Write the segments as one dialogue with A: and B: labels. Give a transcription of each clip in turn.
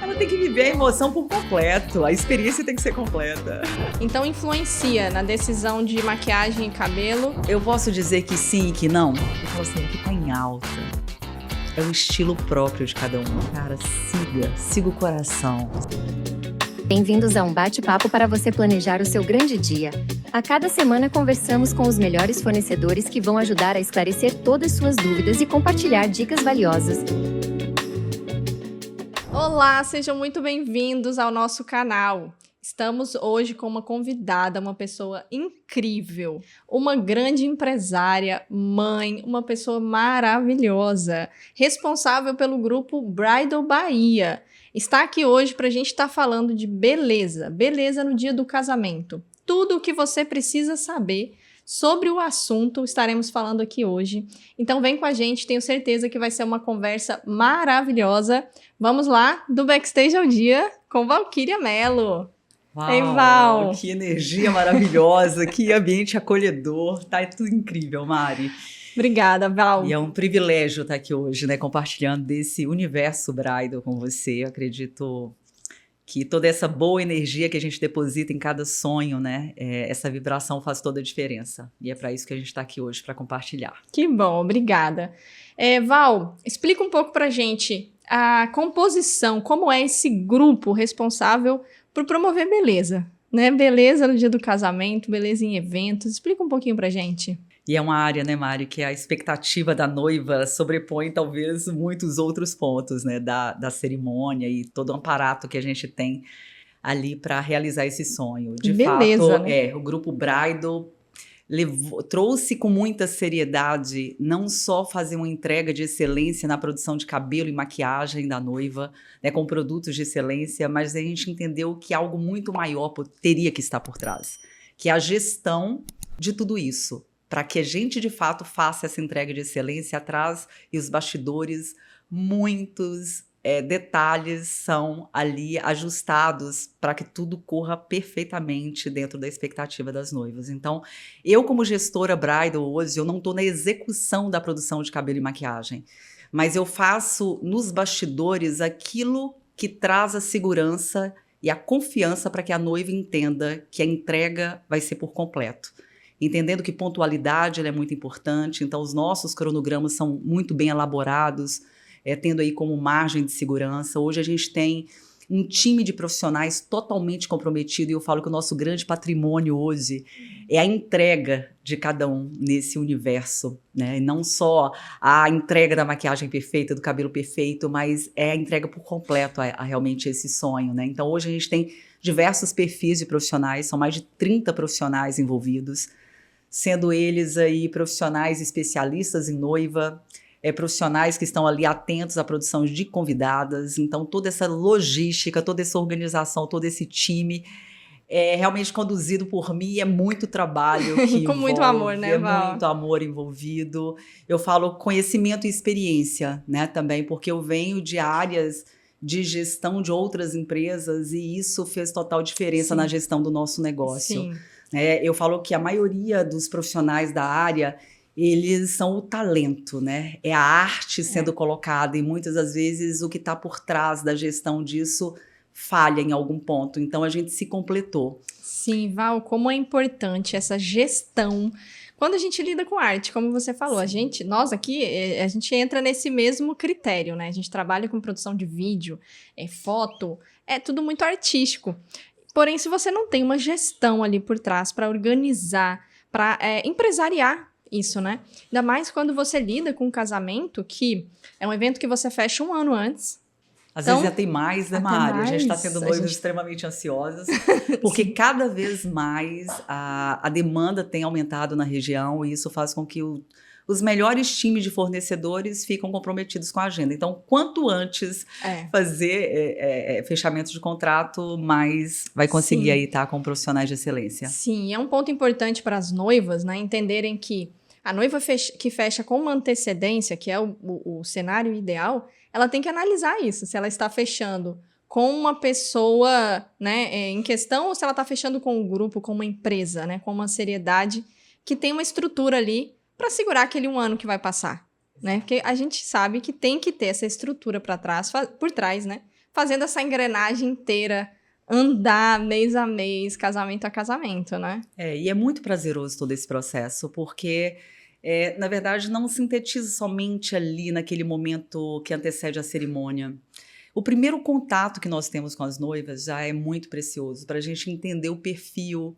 A: Ela tem que viver a emoção por completo, a experiência tem que ser completa.
B: Então influencia na decisão de maquiagem e cabelo?
A: Eu posso dizer que sim e que não? Eu falo assim, o que tá em alta é o estilo próprio de cada um. Cara, siga o coração.
C: Bem-vindos a um bate-papo para você planejar o seu grande dia. A cada semana conversamos com os melhores fornecedores que vão ajudar a esclarecer todas suas dúvidas e compartilhar dicas valiosas.
B: Olá, sejam muito bem-vindos ao nosso canal. Estamos hoje com uma convidada, uma pessoa incrível, uma grande empresária, mãe, uma pessoa maravilhosa, responsável pelo grupo Bridal Bahia. Está aqui hoje para a gente estar falando de beleza no dia do casamento. Tudo o que você precisa saber sobre o assunto estaremos falando aqui hoje. Então vem com a gente, tenho certeza que vai ser uma conversa maravilhosa. Vamos lá, do Backstage ao Dia com Valquíria Mello.
A: Uau,
B: Ei, Val!
A: Que energia maravilhosa, que ambiente acolhedor, tá tudo incrível, Mari.
B: Obrigada, Val.
A: E é um privilégio estar aqui hoje, né, compartilhando desse universo bridal com você. Eu acredito que toda essa boa energia que a gente deposita em cada sonho, né, essa vibração faz toda a diferença. E é para isso que a gente está aqui hoje, para compartilhar.
B: Que bom, obrigada. Val, explica um pouco pra gente a composição, como é esse grupo responsável por promover beleza, né? Beleza no dia do casamento, beleza em eventos. Explica um pouquinho pra gente.
A: E é uma área, né, Mari, que a expectativa da noiva sobrepõe talvez muitos outros pontos, né, da cerimônia e todo o aparato que a gente tem ali para realizar esse sonho. De
B: beleza,
A: fato,
B: né?
A: O grupo Bridal trouxe com muita seriedade não só fazer uma entrega de excelência na produção de cabelo e maquiagem da noiva, né, com produtos de excelência, mas a gente entendeu que algo muito maior teria que estar por trás, que é a gestão de tudo isso, para que a gente, de fato, faça essa entrega de excelência atrás e os bastidores, muitos detalhes são ali ajustados para que tudo corra perfeitamente dentro da expectativa das noivas. Então, eu como gestora bridal hoje, eu não estou na execução da produção de cabelo e maquiagem, mas eu faço nos bastidores aquilo que traz a segurança e a confiança para que a noiva entenda que a entrega vai ser por completo. Entendendo que pontualidade ela é muito importante, então os nossos cronogramas são muito bem elaborados, tendo aí como margem de segurança. Hoje a gente tem um time de profissionais totalmente comprometido e eu falo que o nosso grande patrimônio hoje é a entrega de cada um nesse universo, né? E não só a entrega da maquiagem perfeita, do cabelo perfeito, mas é a entrega por completo a realmente esse sonho, né? Então hoje a gente tem diversos perfis de profissionais, são mais de 30 profissionais envolvidos, sendo eles aí profissionais especialistas em noiva, profissionais que estão ali atentos à produção de convidadas. Então, toda essa logística, toda essa organização, todo esse time é realmente conduzido por mim e é muito trabalho que
B: com muito amor, né, Val?
A: Muito amor envolvido. Eu falo conhecimento e experiência, né, também, porque eu venho de áreas de gestão de outras empresas e isso fez total diferença na gestão do nosso negócio.
B: Sim.
A: Eu falo que a maioria dos profissionais da área, eles são o talento, né? É a arte sendo colocada e muitas das vezes o que está por trás da gestão disso falha em algum ponto. Então a gente se completou.
B: Sim, Val, como é importante essa gestão quando a gente lida com arte, como você falou. Nós aqui, a gente entra nesse mesmo critério, né? A gente trabalha com produção de vídeo, foto, é tudo muito artístico. Porém, se você não tem uma gestão ali por trás para organizar, para empresariar isso, né? Ainda mais quando você lida com um casamento, que é um evento que você fecha um ano antes.
A: Às vezes até mais, né, Mari? A gente está tendo noivas extremamente ansiosas, porque cada vez mais a demanda tem aumentado na região e isso faz com que os melhores times de fornecedores ficam comprometidos com a agenda. Então, quanto antes fazer fechamento de contrato, mais vai conseguir aí estar com profissionais de excelência.
B: Sim, é um ponto importante para as noivas, né, entenderem que a noiva que fecha com uma antecedência, que é o cenário ideal, ela tem que analisar isso, se ela está fechando com uma pessoa, né, em questão, ou se ela está fechando com um grupo, com uma empresa, né, com uma seriedade, que tem uma estrutura ali para segurar aquele um ano que vai passar, né? Porque a gente sabe que tem que ter essa estrutura por trás, né? fazendo essa engrenagem inteira andar mês a mês, casamento a casamento, né?
A: E é muito prazeroso todo esse processo, porque, na verdade, não sintetiza somente ali naquele momento que antecede a cerimônia. O primeiro contato que nós temos com as noivas já é muito precioso, para a gente entender o perfil,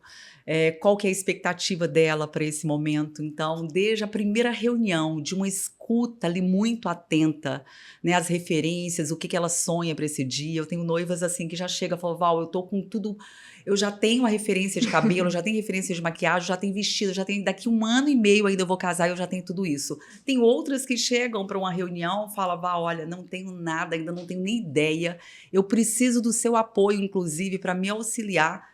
A: qual que é a expectativa dela para esse momento. Então, desde a primeira reunião, de uma escuta ali muito atenta, né, às referências, o que ela sonha para esse dia. Eu tenho noivas assim que já chega e falam, Val, eu tô com tudo, eu já tenho a referência de cabelo, já tenho referência de maquiagem, já tenho vestido, já tenho, daqui 1 ano e meio ainda eu vou casar e eu já tenho tudo isso. Tem outras que chegam para uma reunião e falam, Val, olha, não tenho nada, ainda não tenho nem ideia, eu preciso do seu apoio, inclusive, para me auxiliar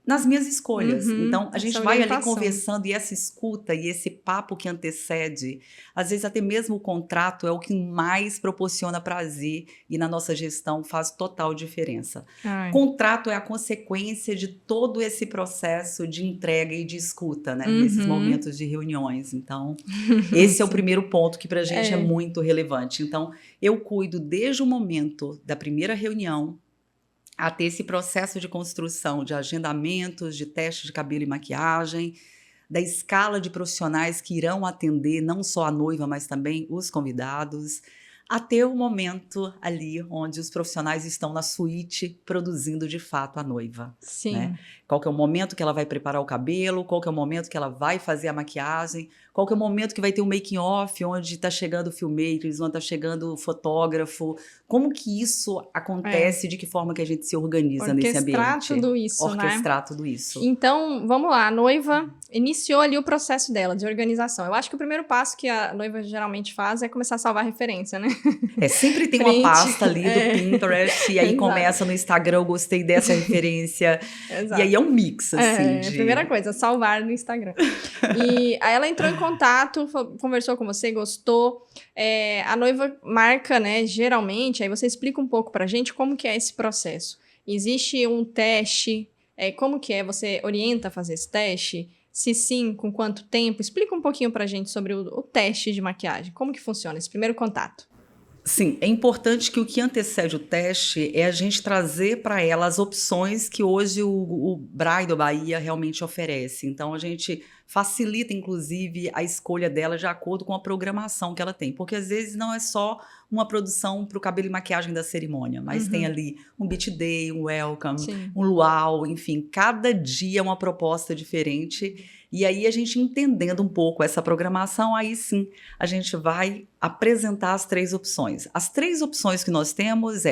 A: nas minhas escolhas. Então, a gente vai ali conversando, e essa escuta e esse papo que antecede, às vezes até mesmo o contrato é o que mais proporciona prazer e na nossa gestão faz total diferença. Contrato é a consequência de todo esse processo de entrega e de escuta, né? Nesses momentos de reuniões. Então, esse é o primeiro ponto que pra gente é muito relevante. Então, eu cuido desde o momento da primeira reunião até esse processo de construção de agendamentos, de testes de cabelo e maquiagem, da escala de profissionais que irão atender não só a noiva, mas também os convidados, até o momento ali onde os profissionais estão na suíte produzindo de fato a noiva.
B: Sim.
A: Né? Qual que é o momento que ela vai preparar o cabelo, qual que é o momento que ela vai fazer a maquiagem, qual que é o momento que vai ter um making off, onde está chegando filmmakers, onde está chegando o fotógrafo, como que isso acontece, de que forma que a gente se organiza nesse ambiente. Orquestrar tudo isso.
B: Então, vamos lá, a noiva iniciou ali o processo dela de organização. Eu acho que o primeiro passo que a noiva geralmente faz é começar a salvar referência, né?
A: Sempre tem uma pasta ali do Pinterest, e aí começa no Instagram, eu gostei dessa referência.
B: Exato.
A: E aí é um mix, assim.
B: A primeira coisa, salvar no Instagram. E aí ela entrou em contato, conversou com você, gostou. A noiva marca, né, geralmente, aí você explica um pouco pra gente como que é esse processo. Existe um teste, como que é? Você orienta a fazer esse teste? Se sim, com quanto tempo? Explica um pouquinho pra gente sobre o teste de maquiagem. Como que funciona esse primeiro contato?
A: Sim, é importante que o que antecede o teste é a gente trazer para ela as opções que hoje o Bridal Bahia realmente oferece. Então, a gente facilita, inclusive, a escolha dela de acordo com a programação que ela tem. Porque, às vezes, não é só uma produção para o cabelo e maquiagem da cerimônia, mas tem ali um beach day, um welcome, um luau, enfim, cada dia é uma proposta diferente. E aí, a gente entendendo um pouco essa programação, aí sim, a gente vai apresentar as 3 opções. As 3 opções que nós temos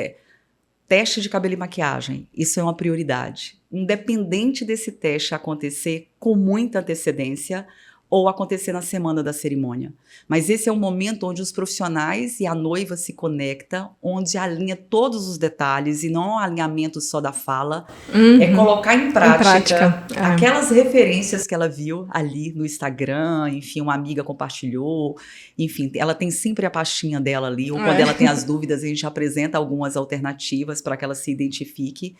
A: teste de cabelo e maquiagem, isso é uma prioridade. Independente desse teste acontecer com muita antecedência ou acontecer na semana da cerimônia. Mas esse é o momento onde os profissionais e a noiva se conectam, onde alinha todos os detalhes e não um alinhamento só da fala, é colocar em prática aquelas referências que ela viu ali no Instagram, enfim, uma amiga compartilhou, enfim, ela tem sempre a pastinha dela ali, ou quando ela tem as dúvidas, a gente apresenta algumas alternativas para que ela se identifique.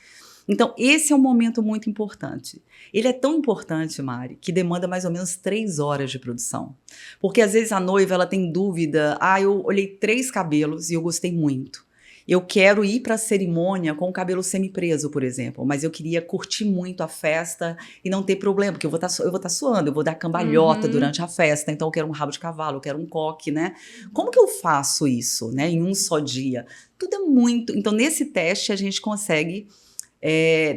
A: Então, esse é um momento muito importante. Ele é tão importante, Mari, que demanda mais ou menos 3 horas de produção. Porque, às vezes, a noiva ela tem dúvida. Eu olhei 3 cabelos e eu gostei muito. Eu quero ir para a cerimônia com o cabelo semi-preso, por exemplo, mas eu queria curtir muito a festa e não ter problema, porque eu vou estar suando, eu vou dar cambalhota durante a festa, então eu quero um rabo de cavalo, eu quero um coque, né? Como que eu faço isso, né, em um só dia? Tudo é muito... Então, nesse teste, a gente consegue...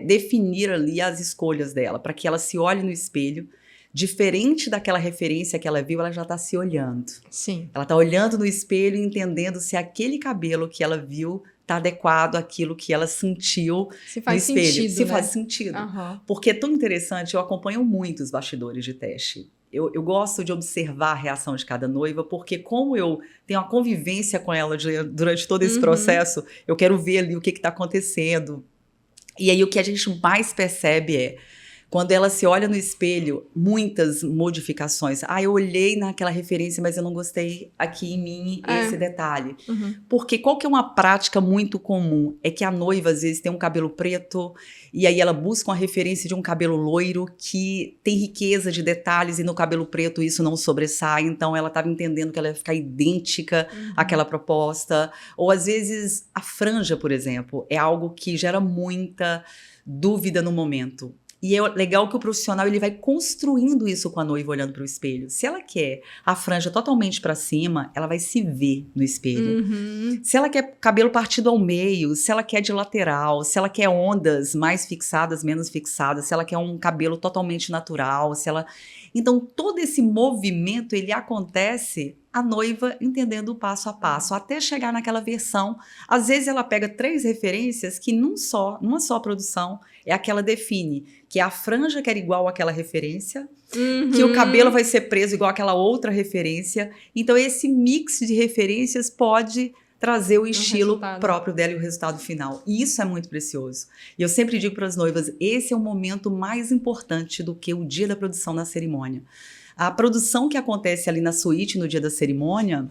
A: definir ali as escolhas dela, para que ela se olhe no espelho, diferente daquela referência que ela viu, ela já está se olhando.
B: Sim.
A: Ela está olhando no espelho e entendendo se aquele cabelo que ela viu está adequado àquilo que ela sentiu no espelho. Se faz sentido. Porque é tão interessante, eu acompanho muito os bastidores de teste. Eu gosto de observar a reação de cada noiva, porque como eu tenho uma convivência com ela durante todo esse processo, eu quero ver ali o que está acontecendo. E aí o que a gente mais percebe Quando ela se olha no espelho, muitas modificações. Eu olhei naquela referência, mas eu não gostei aqui em mim esse detalhe. Porque qual que é uma prática muito comum? É que a noiva, às vezes, tem um cabelo preto, e aí ela busca uma referência de um cabelo loiro que tem riqueza de detalhes, e no cabelo preto isso não sobressai, então ela estava entendendo que ela ia ficar idêntica àquela proposta. Ou, às vezes, a franja, por exemplo, é algo que gera muita dúvida no momento. E é legal que o profissional ele vai construindo isso com a noiva olhando para o espelho. Se ela quer a franja totalmente para cima, ela vai se ver no espelho. Se ela quer cabelo partido ao meio, se ela quer de lateral, se ela quer ondas mais fixadas, menos fixadas, se ela quer um cabelo totalmente natural, se ela... Então, todo esse movimento, ele acontece a noiva entendendo o passo a passo, até chegar naquela versão. Às vezes ela pega 3 referências que numa só produção é a que ela define, que é a franja que era igual àquela referência, que o cabelo vai ser preso igual àquela outra referência. Então esse mix de referências pode trazer o estilo próprio dela e o resultado final. E isso é muito precioso. E eu sempre digo para as noivas, esse é o momento mais importante do que o dia da produção na cerimônia. A produção que acontece ali na suíte no dia da cerimônia,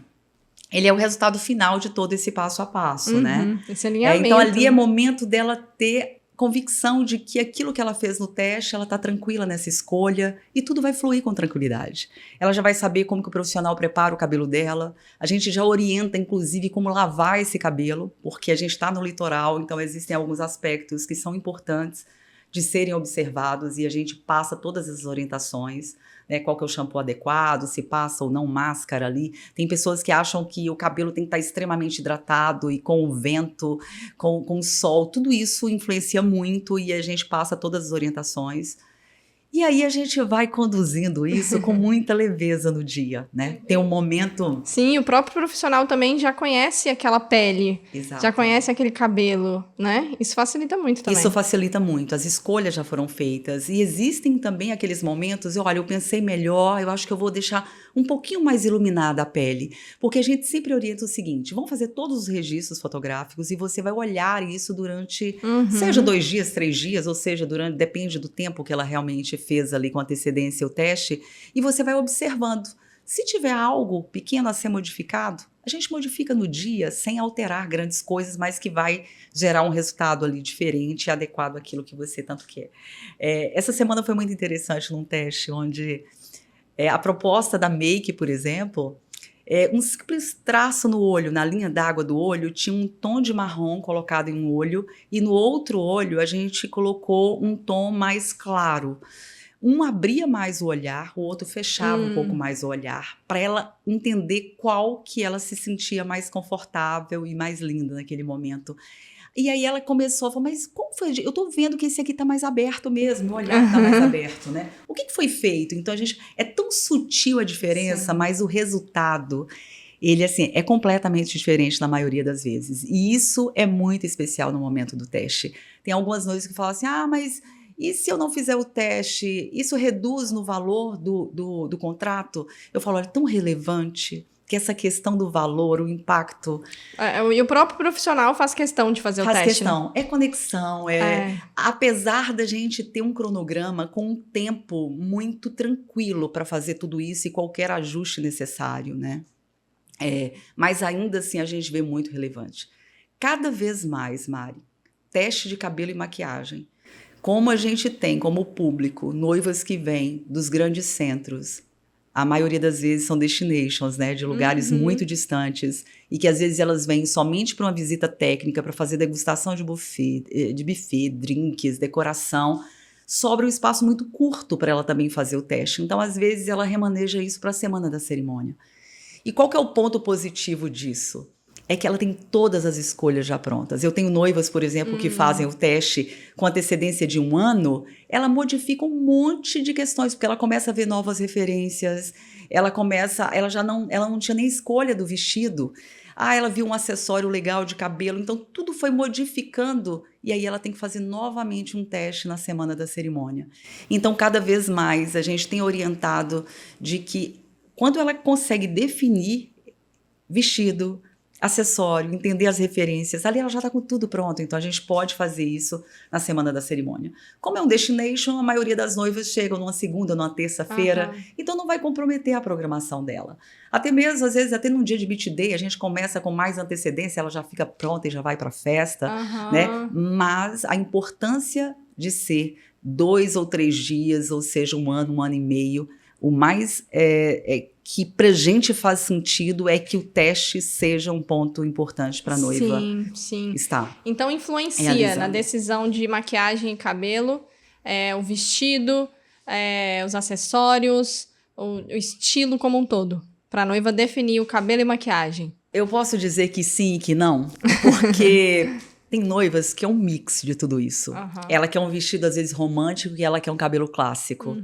A: ele é o resultado final de todo esse passo a passo, né?
B: Esse alinhamento.
A: Então ali é momento dela ter convicção de que aquilo que ela fez no teste, ela está tranquila nessa escolha e tudo vai fluir com tranquilidade. Ela já vai saber como que o profissional prepara o cabelo dela, a gente já orienta, inclusive, como lavar esse cabelo, porque a gente está no litoral, então existem alguns aspectos que são importantes de serem observados e a gente passa todas as orientações, né, qual que é o shampoo adequado, se passa ou não máscara ali. Tem pessoas que acham que o cabelo tem que estar extremamente hidratado e com o vento, com o sol, tudo isso influencia muito e a gente passa todas as orientações. E aí a gente vai conduzindo isso com muita leveza no dia, né? Tem um momento...
B: Sim, o próprio profissional também já conhece aquela pele,
A: Exato.
B: Já conhece aquele cabelo, né? Isso facilita muito também.
A: Isso facilita muito, as escolhas já foram feitas e existem também aqueles momentos, olha, eu pensei melhor, eu acho que eu vou deixar um pouquinho mais iluminada a pele, porque a gente sempre orienta o seguinte, vamos fazer todos os registros fotográficos e você vai olhar isso durante, seja 2 dias, 3 dias, ou seja, depende do tempo que ela realmente fez ali com antecedência o teste, e você vai observando. Se tiver algo pequeno a ser modificado, a gente modifica no dia sem alterar grandes coisas, mas que vai gerar um resultado ali diferente e adequado àquilo que você tanto quer. Essa semana foi muito interessante num teste onde a proposta da make, por exemplo, um simples traço no olho, na linha d'água do olho, tinha um tom de marrom colocado em um olho e no outro olho a gente colocou um tom mais claro. Um abria mais o olhar, o outro fechava um pouco mais o olhar, para ela entender qual que ela se sentia mais confortável e mais linda naquele momento. E aí ela começou a falar, mas como foi? Eu tô vendo que esse aqui tá mais aberto mesmo, o olhar tá mais aberto, né? O que foi feito? Então é tão sutil a diferença, mas o resultado, ele assim, é completamente diferente na maioria das vezes. E isso é muito especial no momento do teste. Tem algumas noivas que falam assim, mas... E se eu não fizer o teste, isso reduz no valor do contrato? Eu falo, olha, é tão relevante que essa questão do valor, o impacto...
B: E o próprio profissional faz questão de fazer o teste.
A: Faz questão. Né? É conexão. Apesar da gente ter um cronograma com um tempo muito tranquilo para fazer tudo isso e qualquer ajuste necessário, né? Mas ainda assim a gente vê muito relevante. Cada vez mais, Mari, teste de cabelo e maquiagem. Como a gente tem como público noivas que vêm dos grandes centros, a maioria das vezes são destinations, né, de lugares muito distantes, e que às vezes elas vêm somente para uma visita técnica, para fazer degustação de buffet, drinks, decoração, sobra um espaço muito curto para ela também fazer o teste. Então, às vezes, ela remaneja isso para a semana da cerimônia. E qual que é o ponto positivo disso? É que ela tem todas as escolhas já prontas. Eu tenho noivas, por exemplo, que fazem o teste com antecedência de 1 ano, ela modifica um monte de questões, porque ela começa a ver novas referências, ela não tinha nem escolha do vestido. Ela viu um acessório legal de cabelo, então tudo foi modificando, e aí ela tem que fazer novamente um teste na semana da cerimônia. Então, cada vez mais, a gente tem orientado de que, quando ela consegue definir vestido, acessório, entender as referências. Ali ela já está com tudo pronto, então a gente pode fazer isso na semana da cerimônia. Como é um destination, a maioria das noivas chegam numa segunda, numa terça-feira, então não vai comprometer a programação dela. Até mesmo, às vezes, até num dia de beach day, a gente começa com mais antecedência, ela já fica pronta e já vai para a festa, né? Mas a importância de ser 2 ou 3 dias, ou seja, um ano e meio, o mais que pra gente faz sentido é que o teste seja um ponto importante para a noiva estar.
B: Então influencia
A: realizando.
B: na decisão de maquiagem e cabelo, o vestido, os acessórios, o estilo como um todo, para a noiva definir o cabelo e maquiagem.
A: Eu posso dizer que sim e que não, porque tem noivas que é um mix de tudo isso. Ela quer um vestido às vezes romântico e ela quer um cabelo clássico.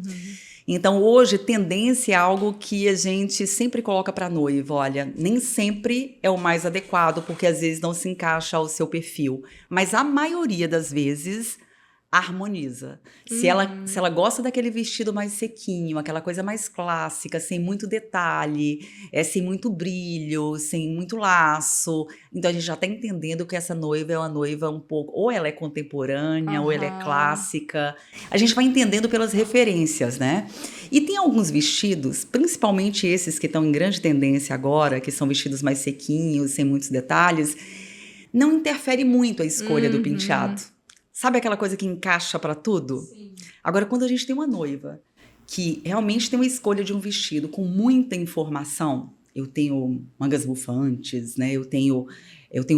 A: Então, hoje, tendência é algo que a gente sempre coloca para a noiva. Olha, nem sempre é o mais adequado, porque às vezes não se encaixa ao seu perfil. Mas a maioria das vezes harmoniza. Se ela gosta daquele vestido mais sequinho, aquela coisa mais clássica, sem muito detalhe, sem muito brilho, sem muito laço, então a gente já está entendendo que essa noiva é uma noiva um pouco, ou ela é contemporânea, ou ela é clássica. A gente vai entendendo pelas referências, né? E tem alguns vestidos, principalmente esses que estão em grande tendência agora, que são vestidos mais sequinhos, sem muitos detalhes, não interfere muito a escolha do penteado. Sabe aquela coisa que encaixa para tudo? Sim. Agora, quando a gente tem uma noiva que realmente tem uma escolha de um vestido com muita informação, eu tenho mangas bufantes, né? Eu tenho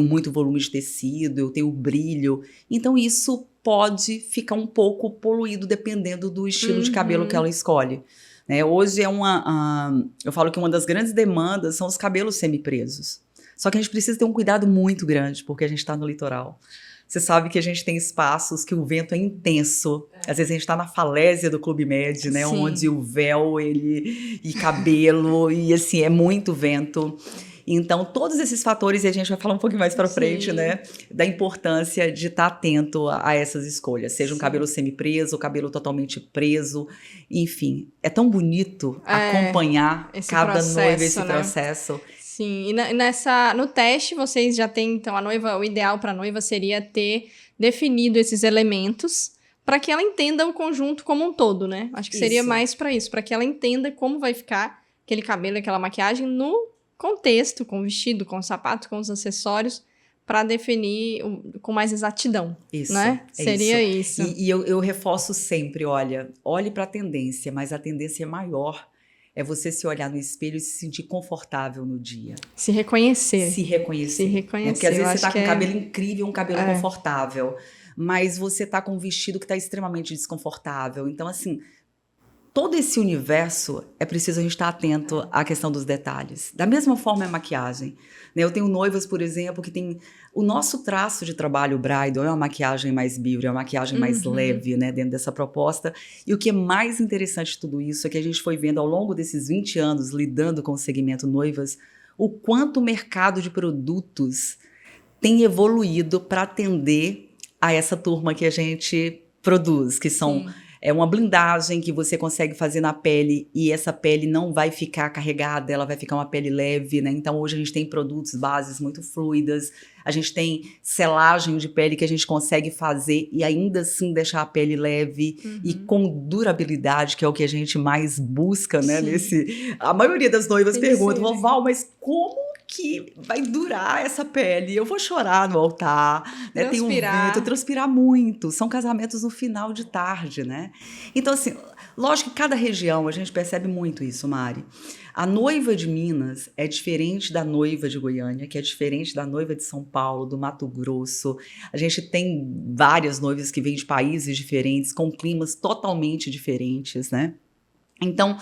A: muito volume de tecido, eu tenho brilho. Então, isso pode ficar um pouco poluído dependendo do estilo de cabelo que ela escolhe. Né? Hoje eu falo que uma das grandes demandas são os cabelos semipresos. Só que a gente precisa ter um cuidado muito grande, porque a gente está no litoral. Você sabe que a gente tem espaços que o vento é intenso. Às vezes a gente está na falésia do Clube Med, né? Onde o véu, e cabelo, e assim, é muito vento. Então, todos esses fatores, e a gente vai falar um pouquinho mais para frente, né? Da importância de estar atento a essas escolhas. Seja um cabelo semi-preso, cabelo totalmente preso. Enfim, é tão bonito acompanhar cada noiva esse processo.
B: Sim, e no teste vocês já têm, então, o ideal para a noiva seria ter definido esses elementos para que ela entenda o conjunto como um todo, né? Acho que seria mais para isso, para que ela entenda como vai ficar aquele cabelo, aquela maquiagem no contexto, com o vestido, com o sapato, com os acessórios, para definir com mais exatidão, né? Seria isso.
A: E eu reforço sempre, olhe para a tendência, mas a tendência maior é você se olhar no espelho e se sentir confortável no dia.
B: Se reconhecer.
A: Se reconhecer. Porque às vezes você está com um cabelo incrível, um cabelo confortável, mas você está com um vestido que está extremamente desconfortável. Então, assim, todo esse universo é preciso a gente estar atento à questão dos detalhes. Da mesma forma é a maquiagem. Né? Eu tenho noivas, por exemplo, que tem... O nosso traço de trabalho bridal é uma maquiagem mais beauty, é uma maquiagem mais leve, né, dentro dessa proposta. E o que é mais interessante de tudo isso é que a gente foi vendo ao longo desses 20 anos, lidando com o segmento noivas, o quanto o mercado de produtos tem evoluído para atender a essa turma que a gente produz, que são... É uma blindagem que você consegue fazer na pele e essa pele não vai ficar carregada, ela vai ficar uma pele leve, né? Então, hoje a gente tem produtos, bases muito fluidas, a gente tem selagem de pele que a gente consegue fazer e ainda assim deixar a pele leve e com durabilidade, que é o que a gente mais busca, né? A maioria das noivas pergunta, Val, mas como que vai durar essa pele? Eu vou chorar no altar, né? Tem um vento, transpirar muito. São casamentos no final de tarde, né? Então, assim, lógico que cada região, a gente percebe muito isso, Mari. A noiva de Minas é diferente da noiva de Goiânia, que é diferente da noiva de São Paulo, do Mato Grosso. A gente tem várias noivas que vêm de países diferentes, com climas totalmente diferentes, né? Então,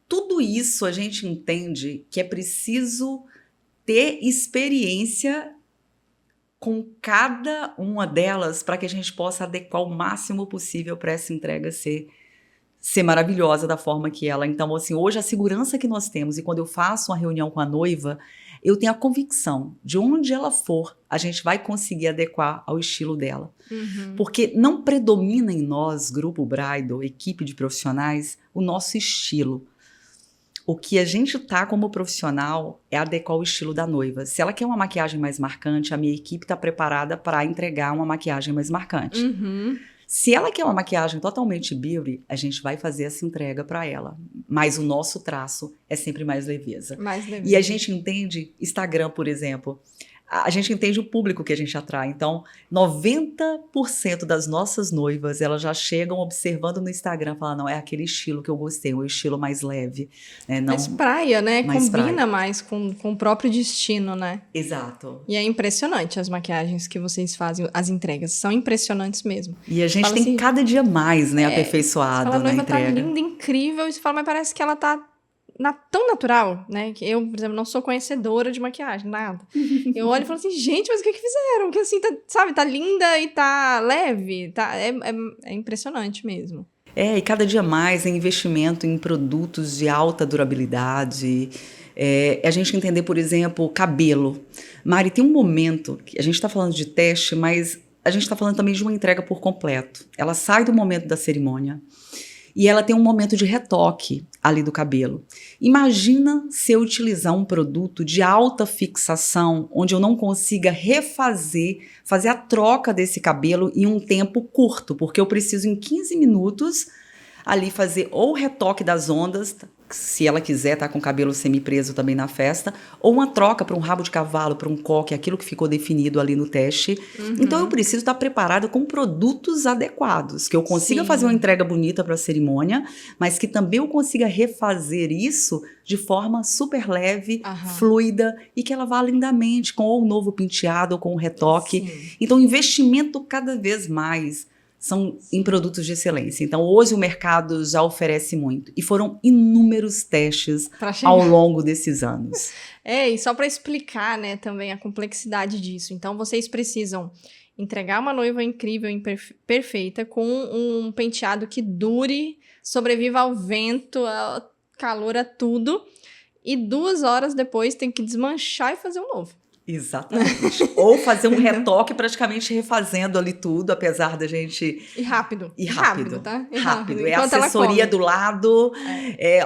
A: tudo isso a gente entende que é preciso ter experiência com cada uma delas para que a gente possa adequar o máximo possível para essa entrega ser maravilhosa da forma que ela. Então, assim, hoje a segurança que nós temos, e quando eu faço uma reunião com a noiva, eu tenho a convicção de onde ela for, a gente vai conseguir adequar ao estilo dela. Porque não predomina em nós, Grupo Bridal, equipe de profissionais, o nosso estilo. O que a gente tá como profissional é adequar o estilo da noiva. Se ela quer uma maquiagem mais marcante, a minha equipe está preparada para entregar uma maquiagem mais marcante.
B: Uhum.
A: Se ela quer uma maquiagem totalmente beauty, a gente vai fazer essa entrega para ela. Mas o nosso traço é sempre mais leveza.
B: Mais leve.
A: E a gente entende Instagram, por exemplo. A gente entende o público que a gente atrai. Então, 90% das nossas noivas, elas já chegam observando no Instagram, falando, não, é aquele estilo que eu gostei, o estilo mais leve. Né? Não,
B: Mais praia, né?
A: mais
B: Combina
A: praia.
B: mais com o próprio destino, né?
A: Exato.
B: E é impressionante as maquiagens que vocês fazem, as entregas. São impressionantes mesmo.
A: E a gente
B: Fala
A: tem
B: assim,
A: cada dia mais, né,
B: Você
A: aperfeiçoado
B: fala, a
A: na
B: noiva tá
A: entrega.
B: linda, incrível. E você fala, mas parece que ela tá tão natural, né? Que eu, por exemplo, não sou conhecedora de maquiagem, nada. Eu olho e falo assim, gente, mas o que fizeram? Que assim, sabe, tá linda e tá leve. É impressionante mesmo.
A: E cada dia mais é investimento em produtos de alta durabilidade. A gente entender, por exemplo, cabelo. Mari, tem um momento, que a gente está falando de teste, mas a gente está falando também de uma entrega por completo. Ela sai do momento da cerimônia e ela tem um momento de retoque ali do cabelo. Imagina se eu utilizar um produto de alta fixação, onde eu não consiga fazer a troca desse cabelo em um tempo curto, porque eu preciso em 15 minutos ali fazer ou o retoque das ondas, se ela quiser estar com o cabelo semi-preso também na festa, ou uma troca para um rabo de cavalo, para um coque, aquilo que ficou definido ali no teste.
B: Uhum.
A: Então eu preciso estar preparada com produtos adequados, que eu consiga
B: Sim.
A: fazer uma entrega bonita para a cerimônia, mas que também eu consiga refazer isso de forma super leve,
B: Aham.
A: fluida, e que ela vá lindamente com ou um novo penteado ou com um retoque.
B: Sim.
A: Então investimento cada vez mais são em produtos de excelência. Então, hoje o mercado já oferece muito. E foram inúmeros testes
B: Pra chegar.
A: ao longo desses anos.
B: E só para explicar, né, também a complexidade disso. Então, vocês precisam entregar uma noiva incrível, perfeita, com um penteado que dure, sobreviva ao vento, ao calor, a tudo. E 2 horas depois tem que desmanchar e fazer um novo.
A: Exatamente. Ou fazer um retoque praticamente refazendo ali tudo, apesar da gente...
B: E rápido.
A: E rápido,
B: tá? E
A: rápido. É a
B: Enquanto ela
A: assessoria
B: come.
A: do lado,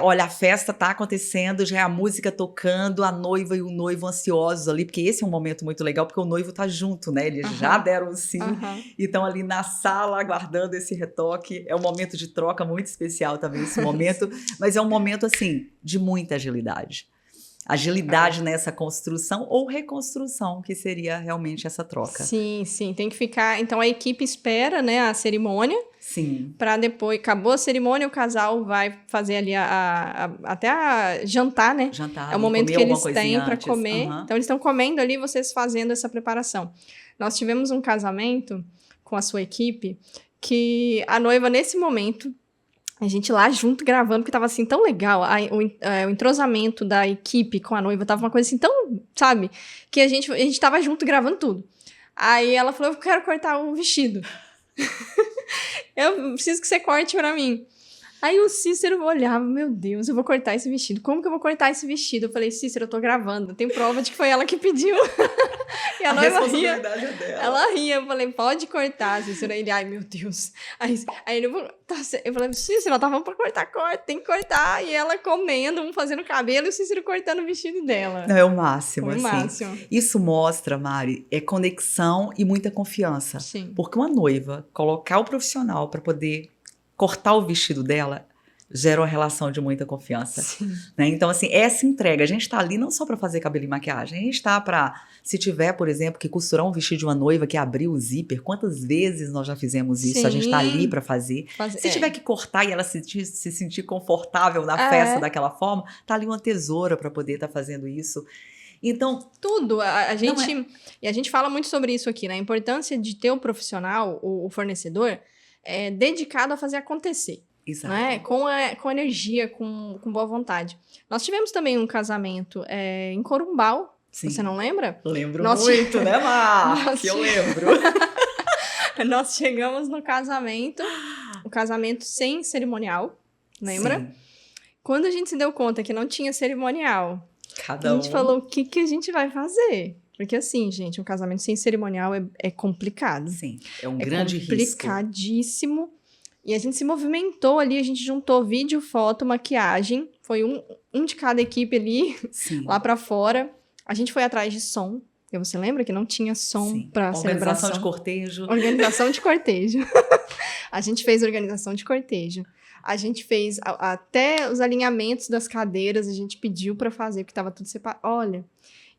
A: olha, a festa tá acontecendo, já é a música tocando, a noiva e o noivo ansiosos ali, porque esse é um momento muito legal, porque o noivo tá junto, né? Eles já deram o sim, e estão ali na sala aguardando esse retoque. É um momento de troca muito especial também esse momento, mas é um momento, assim, de muita agilidade. Agilidade nessa construção ou reconstrução, que seria realmente essa troca.
B: Sim, tem que ficar... Então, a equipe espera, né, a cerimônia.
A: Sim.
B: Para depois... Acabou a cerimônia, o casal vai fazer ali até a jantar, né?
A: Jantar,
B: é o momento que eles têm para
A: antes.
B: comer. Então, eles estão comendo ali, vocês fazendo essa preparação. Nós tivemos um casamento com a sua equipe que a noiva, nesse momento... A gente lá junto gravando, porque tava assim tão legal. O entrosamento da equipe com a noiva tava uma coisa assim tão, sabe? Que a gente tava junto gravando tudo. Aí ela falou, eu quero cortar o vestido. Eu preciso que você corte pra mim. Aí o Cícero olhava, meu Deus, eu vou cortar esse vestido. Como que eu vou cortar esse vestido? Eu falei, Cícero, eu tô gravando. Tem prova de que foi ela que pediu. E a noiva ria.
A: É dela.
B: Ela ria. Eu falei, pode cortar, Cícero. Aí ele, ai, meu Deus. Aí ele, eu falei, Cícero, tá, vamos pra cortar, corta, tem que cortar. E ela comendo, fazendo cabelo, e o Cícero cortando o vestido dela.
A: Não, é o máximo,
B: Foi o
A: assim.
B: máximo.
A: Isso mostra, Mari, conexão e muita confiança.
B: Sim.
A: Porque uma noiva colocar o profissional para poder cortar o vestido dela gera uma relação de muita confiança. Né? Então, assim, essa entrega, a gente tá ali não só para fazer cabelo e maquiagem, a gente tá para, se tiver, por exemplo, que costurar um vestido de uma noiva, que abrir o zíper, quantas vezes nós já fizemos isso?
B: Sim.
A: A gente tá ali para fazer. Se tiver que cortar e ela se sentir confortável na festa daquela forma, tá ali uma tesoura para poder estar fazendo isso. Então,
B: tudo. E a gente fala muito sobre isso aqui, né? A importância de ter o profissional, o fornecedor, dedicado a fazer acontecer.
A: Exato.
B: Né? Com energia, com boa vontade. Nós tivemos também um casamento em Corumbau.
A: Sim.
B: Você não lembra?
A: Lembro muito, né, Mar? Que eu lembro.
B: Nós chegamos no casamento, o casamento sem cerimonial, lembra?
A: Sim.
B: Quando a gente se deu conta que não tinha cerimonial,
A: a
B: gente falou, o que a gente vai fazer? Porque assim, gente, um casamento sem cerimonial é complicado.
A: Sim, é um grande risco.
B: É complicadíssimo. E a gente se movimentou ali, a gente juntou vídeo, foto, maquiagem. Foi um de cada equipe ali,
A: Sim.
B: lá pra fora. A gente foi atrás de som. Porque você lembra que não tinha som pra celebração?
A: Organização de cortejo.
B: Organização de cortejo. A gente fez organização de cortejo. A gente fez até os alinhamentos das cadeiras, a gente pediu pra fazer, porque tava tudo separado. Olha,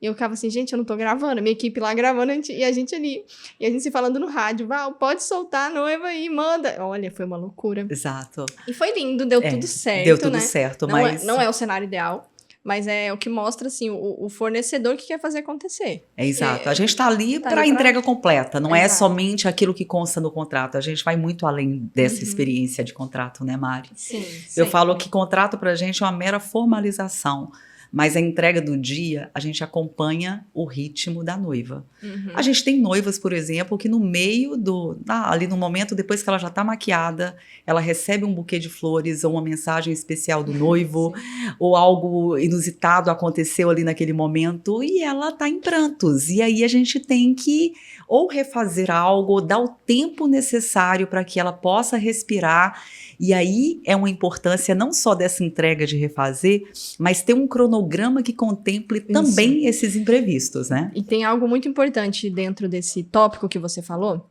B: e eu ficava assim, gente, eu não tô gravando. Minha equipe lá gravando, e a gente ali. E a gente se falando no rádio, Val, pode soltar a noiva aí, manda. Olha, foi uma loucura.
A: Exato.
B: E foi lindo, deu tudo certo,
A: Deu tudo
B: né?
A: certo,
B: Não
A: mas...
B: não é o cenário ideal. Mas é o que mostra, assim, o fornecedor que quer fazer acontecer.
A: É exato. A gente está ali
B: tá
A: para a
B: ali
A: entrega completa. Não é
B: Exato.
A: somente aquilo que consta no contrato. A gente vai muito além dessa experiência de contrato, né, Mari?
B: Sim.
A: Eu falo que contrato para a gente é uma mera formalização. Mas a entrega do dia, a gente acompanha o ritmo da noiva. A gente tem noivas, por exemplo, que no meio ali no momento, depois que ela já está maquiada, ela recebe um buquê de flores ou uma mensagem especial do noivo, ou algo inusitado aconteceu ali naquele momento e ela está em prantos. E aí a gente tem que ou refazer algo, ou dar o tempo necessário para que ela possa respirar. E aí é uma importância não só dessa entrega de refazer, mas ter um cronograma que contemple também esses imprevistos, né?
B: E tem algo muito importante dentro desse tópico que você falou.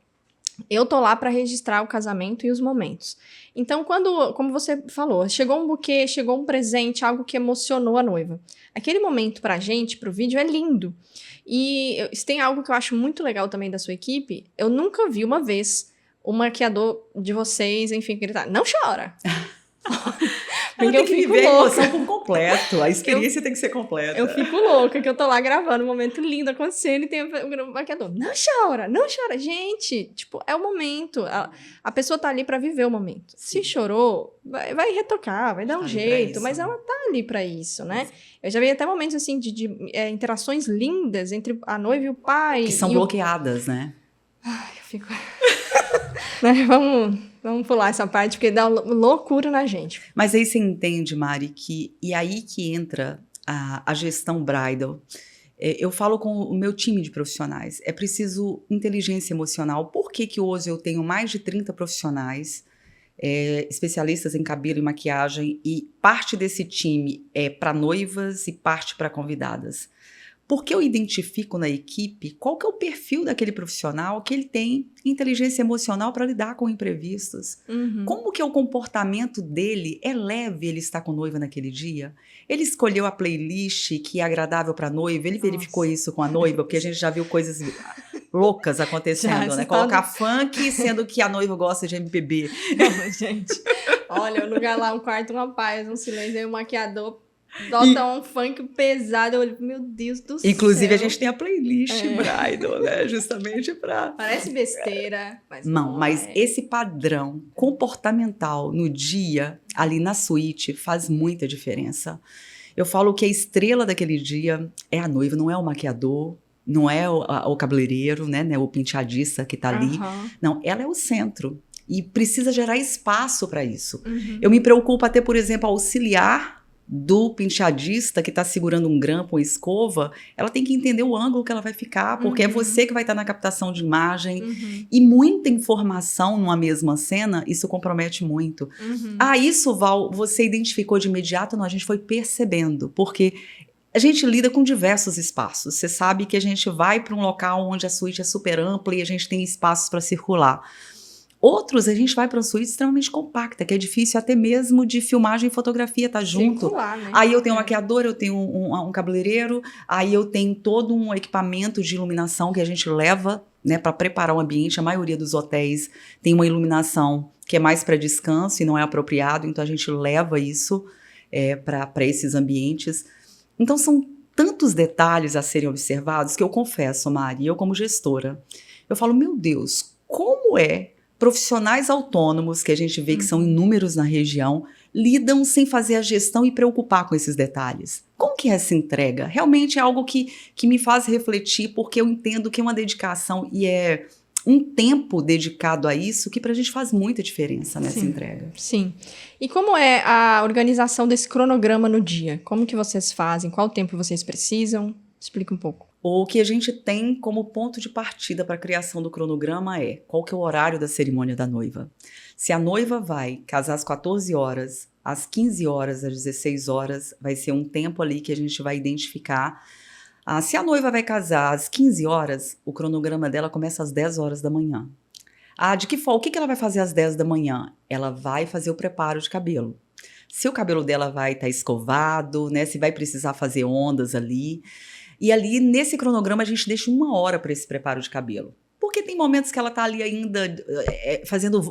B: Eu tô lá para registrar o casamento e os momentos. Então, como você falou, chegou um buquê, chegou um presente, algo que emocionou a noiva. Aquele momento pra gente, pro vídeo, é lindo. E tem algo que eu acho muito legal também da sua equipe. Eu nunca vi uma vez o maquiador de vocês, enfim, gritar, não chora!
A: Porque eu fico louca. A emoção por completo, a experiência tem que ser completa.
B: Eu fico louca, que eu tô lá gravando um momento lindo acontecendo e tem o maquiador, não chora, não chora. Gente, tipo, é o momento. A pessoa tá ali pra viver o momento. Sim. Se chorou, vai retocar, vai dar um jeito, mas ela tá ali pra isso, né? Eu já vi até momentos, assim, de interações lindas entre a noiva e o pai.
A: Que são bloqueadas, né?
B: Ai, eu fico... Né? Vamos pular essa parte, porque dá loucura na gente.
A: Mas aí você entende, Mari, e aí que entra a gestão bridal. Eu falo com o meu time de profissionais, é preciso inteligência emocional. Por que hoje eu tenho mais de 30 profissionais, especialistas em cabelo e maquiagem, e parte desse time é para noivas e parte para convidadas? Porque eu identifico na equipe qual que é o perfil daquele profissional que ele tem inteligência emocional para lidar com imprevistos. Como que é o comportamento dele? É leve ele estar com noiva naquele dia? Ele escolheu a playlist que é agradável para a noiva? Ele verificou isso com a noiva? Porque a gente já viu coisas loucas acontecendo, né? Colocar funk, sendo que a noiva gosta de MPB.
B: Não, gente. Olha, no lugar lá, um quarto, uma paz, um silêncio, aí o maquiador... Bota um funk pesado, eu olhei, meu Deus do céu.
A: Inclusive, a gente tem a playlist bridal, né? Justamente pra...
B: Parece besteira, mas
A: não, mas esse padrão comportamental no dia, ali na suíte, faz muita diferença. Eu falo que a estrela daquele dia é a noiva, não é o maquiador, não é o cabeleireiro, né? O penteadista que tá ali. Não, ela é o centro. E precisa gerar espaço para isso. Eu me preocupo até, por exemplo, auxiliar do penteadista que está segurando um grampo ou escova, ela tem que entender o ângulo que ela vai ficar, porque é você que vai estar na captação de imagem. E muita informação numa mesma cena, isso compromete muito. Isso, Val, você identificou de imediato? Não, a gente foi percebendo, porque a gente lida com diversos espaços. Você sabe que a gente vai para um local onde a suíte é super ampla e a gente tem espaços para circular. Outros, a gente vai para uma suíte extremamente compacta, que é difícil até mesmo de filmagem e fotografia tá junto.
B: Circular, né?
A: Aí eu tenho um maquiador, eu tenho um cabeleireiro, aí eu tenho todo um equipamento de iluminação que a gente leva, né, para preparar o ambiente. A maioria dos hotéis tem uma iluminação que é mais para descanso e não é apropriado, então a gente leva isso para esses ambientes. Então são tantos detalhes a serem observados que eu confesso, Mari, eu como gestora, eu falo, meu Deus, como profissionais autônomos, que a gente vê que são inúmeros na região, lidam sem fazer a gestão e preocupar com esses detalhes. Como que é essa entrega? Realmente é algo que me faz refletir, porque eu entendo que é uma dedicação e é um tempo dedicado a isso que pra gente faz muita diferença nessa entrega.
B: Sim. E como é a organização desse cronograma no dia? Como que vocês fazem? Qual tempo vocês precisam? Explica um pouco.
A: O que a gente tem como ponto de partida para a criação do cronograma é qual que é o horário da cerimônia da noiva. Se a noiva vai casar às 14 horas, às 15 horas, às 16 horas, vai ser um tempo ali que a gente vai identificar. Se a noiva vai casar às 15 horas, o cronograma dela começa às 10 horas da manhã. De que forma? O que ela vai fazer às 10 da manhã? Ela vai fazer o preparo de cabelo. Se o cabelo dela vai estar escovado, né? Se vai precisar fazer ondas ali. E ali, nesse cronograma, a gente deixa 1 hora para esse preparo de cabelo. Porque tem momentos que ela está ali ainda fazendo,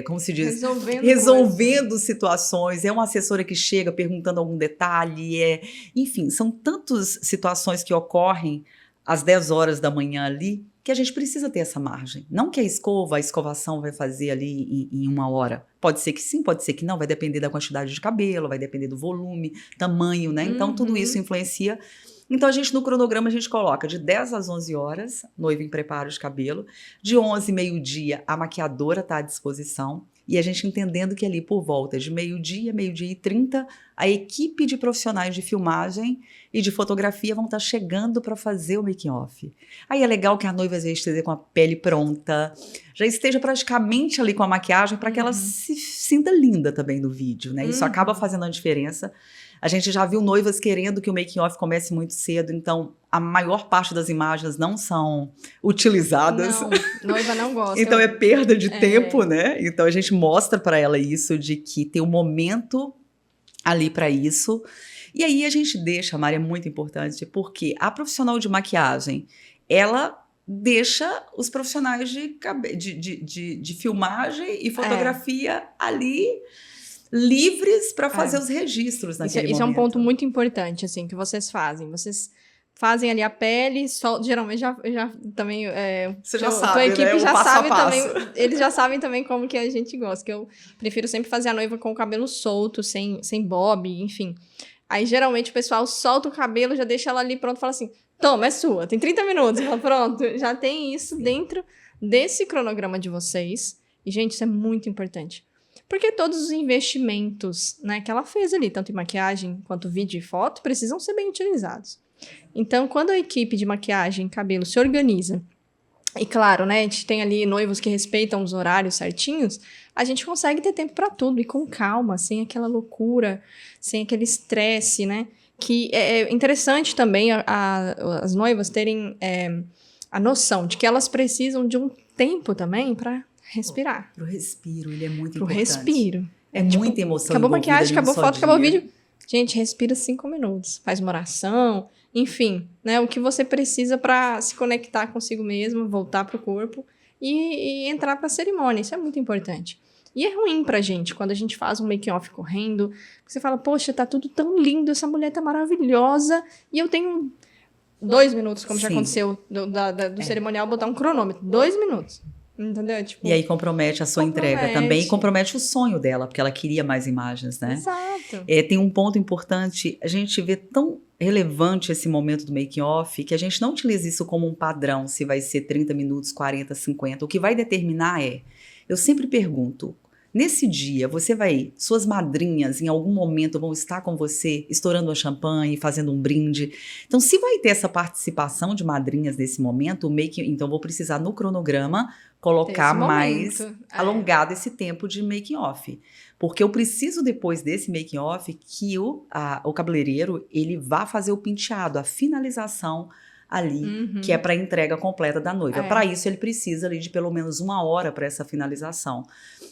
A: como se diz? Resolvendo situações. É uma assessora que chega perguntando algum detalhe. Enfim, são tantas situações que ocorrem às 10 horas da manhã ali, que a gente precisa ter essa margem. Não que a escovação vai fazer ali em 1 hora. Pode ser que sim, pode ser que não. Vai depender da quantidade de cabelo, vai depender do volume, tamanho, né? Então, tudo isso influencia. Então, no cronograma, a gente coloca de 10 às 11 horas, noiva em preparo de cabelo. De 11, meio-dia, a maquiadora está à disposição. E a gente entendendo que ali, por volta de meio-dia, meio-dia e 30, a equipe de profissionais de filmagem e de fotografia vão estar chegando para fazer o making-off. Aí é legal que a noiva já esteja com a pele pronta, já esteja praticamente ali com a maquiagem para que ela se sinta linda também no vídeo, né? Isso acaba fazendo a diferença. A gente já viu noivas querendo que o making-off comece muito cedo, então a maior parte das imagens não são utilizadas.
B: Não, noiva não gosta.
A: Então é perda de tempo, né? Então a gente mostra para ela isso, de que tem um momento ali para isso. E aí a gente deixa, Mari, é muito importante, porque a profissional de maquiagem, ela deixa os profissionais de filmagem e fotografia ali livres para fazer os registros naquele momento.
B: Isso é um ponto muito importante, assim, que vocês fazem. Vocês fazem ali a pele, geralmente já também...
A: Você já sabe,
B: tua equipe
A: né?
B: já
A: passo
B: sabe
A: a passo.
B: também, eles já sabem também como que a gente gosta, que eu prefiro sempre fazer a noiva com o cabelo solto, sem bob, enfim. Aí, geralmente, o pessoal solta o cabelo, já deixa ela ali pronto e fala assim, toma, é sua, tem 30 minutos. Fala, pronto, já tem isso dentro desse cronograma de vocês. E, gente, isso é muito importante. Porque todos os investimentos, né, que ela fez ali, tanto em maquiagem quanto vídeo e foto, precisam ser bem utilizados. Então, quando a equipe de maquiagem e cabelo se organiza, e claro, né, a gente tem ali noivos que respeitam os horários certinhos, a gente consegue ter tempo para tudo e com calma, sem aquela loucura, sem aquele estresse, né? Que é interessante também as noivas terem a noção de que elas precisam de um tempo também para respirar.
A: Pro respiro, ele é muito
B: Pro
A: importante.
B: respiro.
A: É muita emoção.
B: Acabou a maquiagem, acabou a foto, acabou o vídeo.
A: Dia.
B: Gente, respira 5 minutos. Faz uma oração, enfim, né? O que você precisa para se conectar consigo mesmo, voltar pro corpo e entrar pra cerimônia. Isso é muito importante. E é ruim pra gente quando a gente faz um making-off correndo. Você fala, poxa, tá tudo tão lindo, essa mulher tá maravilhosa. E eu tenho 2 minutos, como já aconteceu do cerimonial, botar um cronômetro. 2 minutos. Entendeu? Tipo,
A: e aí compromete a sua entrega também, e compromete o sonho dela, porque ela queria mais imagens, né?
B: Exato.
A: Tem um ponto importante, a gente vê tão relevante esse momento do making-off, que a gente não utiliza isso como um padrão, se vai ser 30 minutos, 40, 50. O que vai determinar eu sempre pergunto, nesse dia, suas madrinhas em algum momento vão estar com você, estourando uma champanhe, fazendo um brinde. Então, se vai ter essa participação de madrinhas nesse momento, então vou precisar no cronograma colocar mais alongado esse tempo de making-off. Porque eu preciso, depois desse making-off, que o cabeleireiro, ele vá fazer o penteado, a finalização ali, que é para a entrega completa da noiva. Para isso, ele precisa ali de pelo menos 1 hora para essa finalização.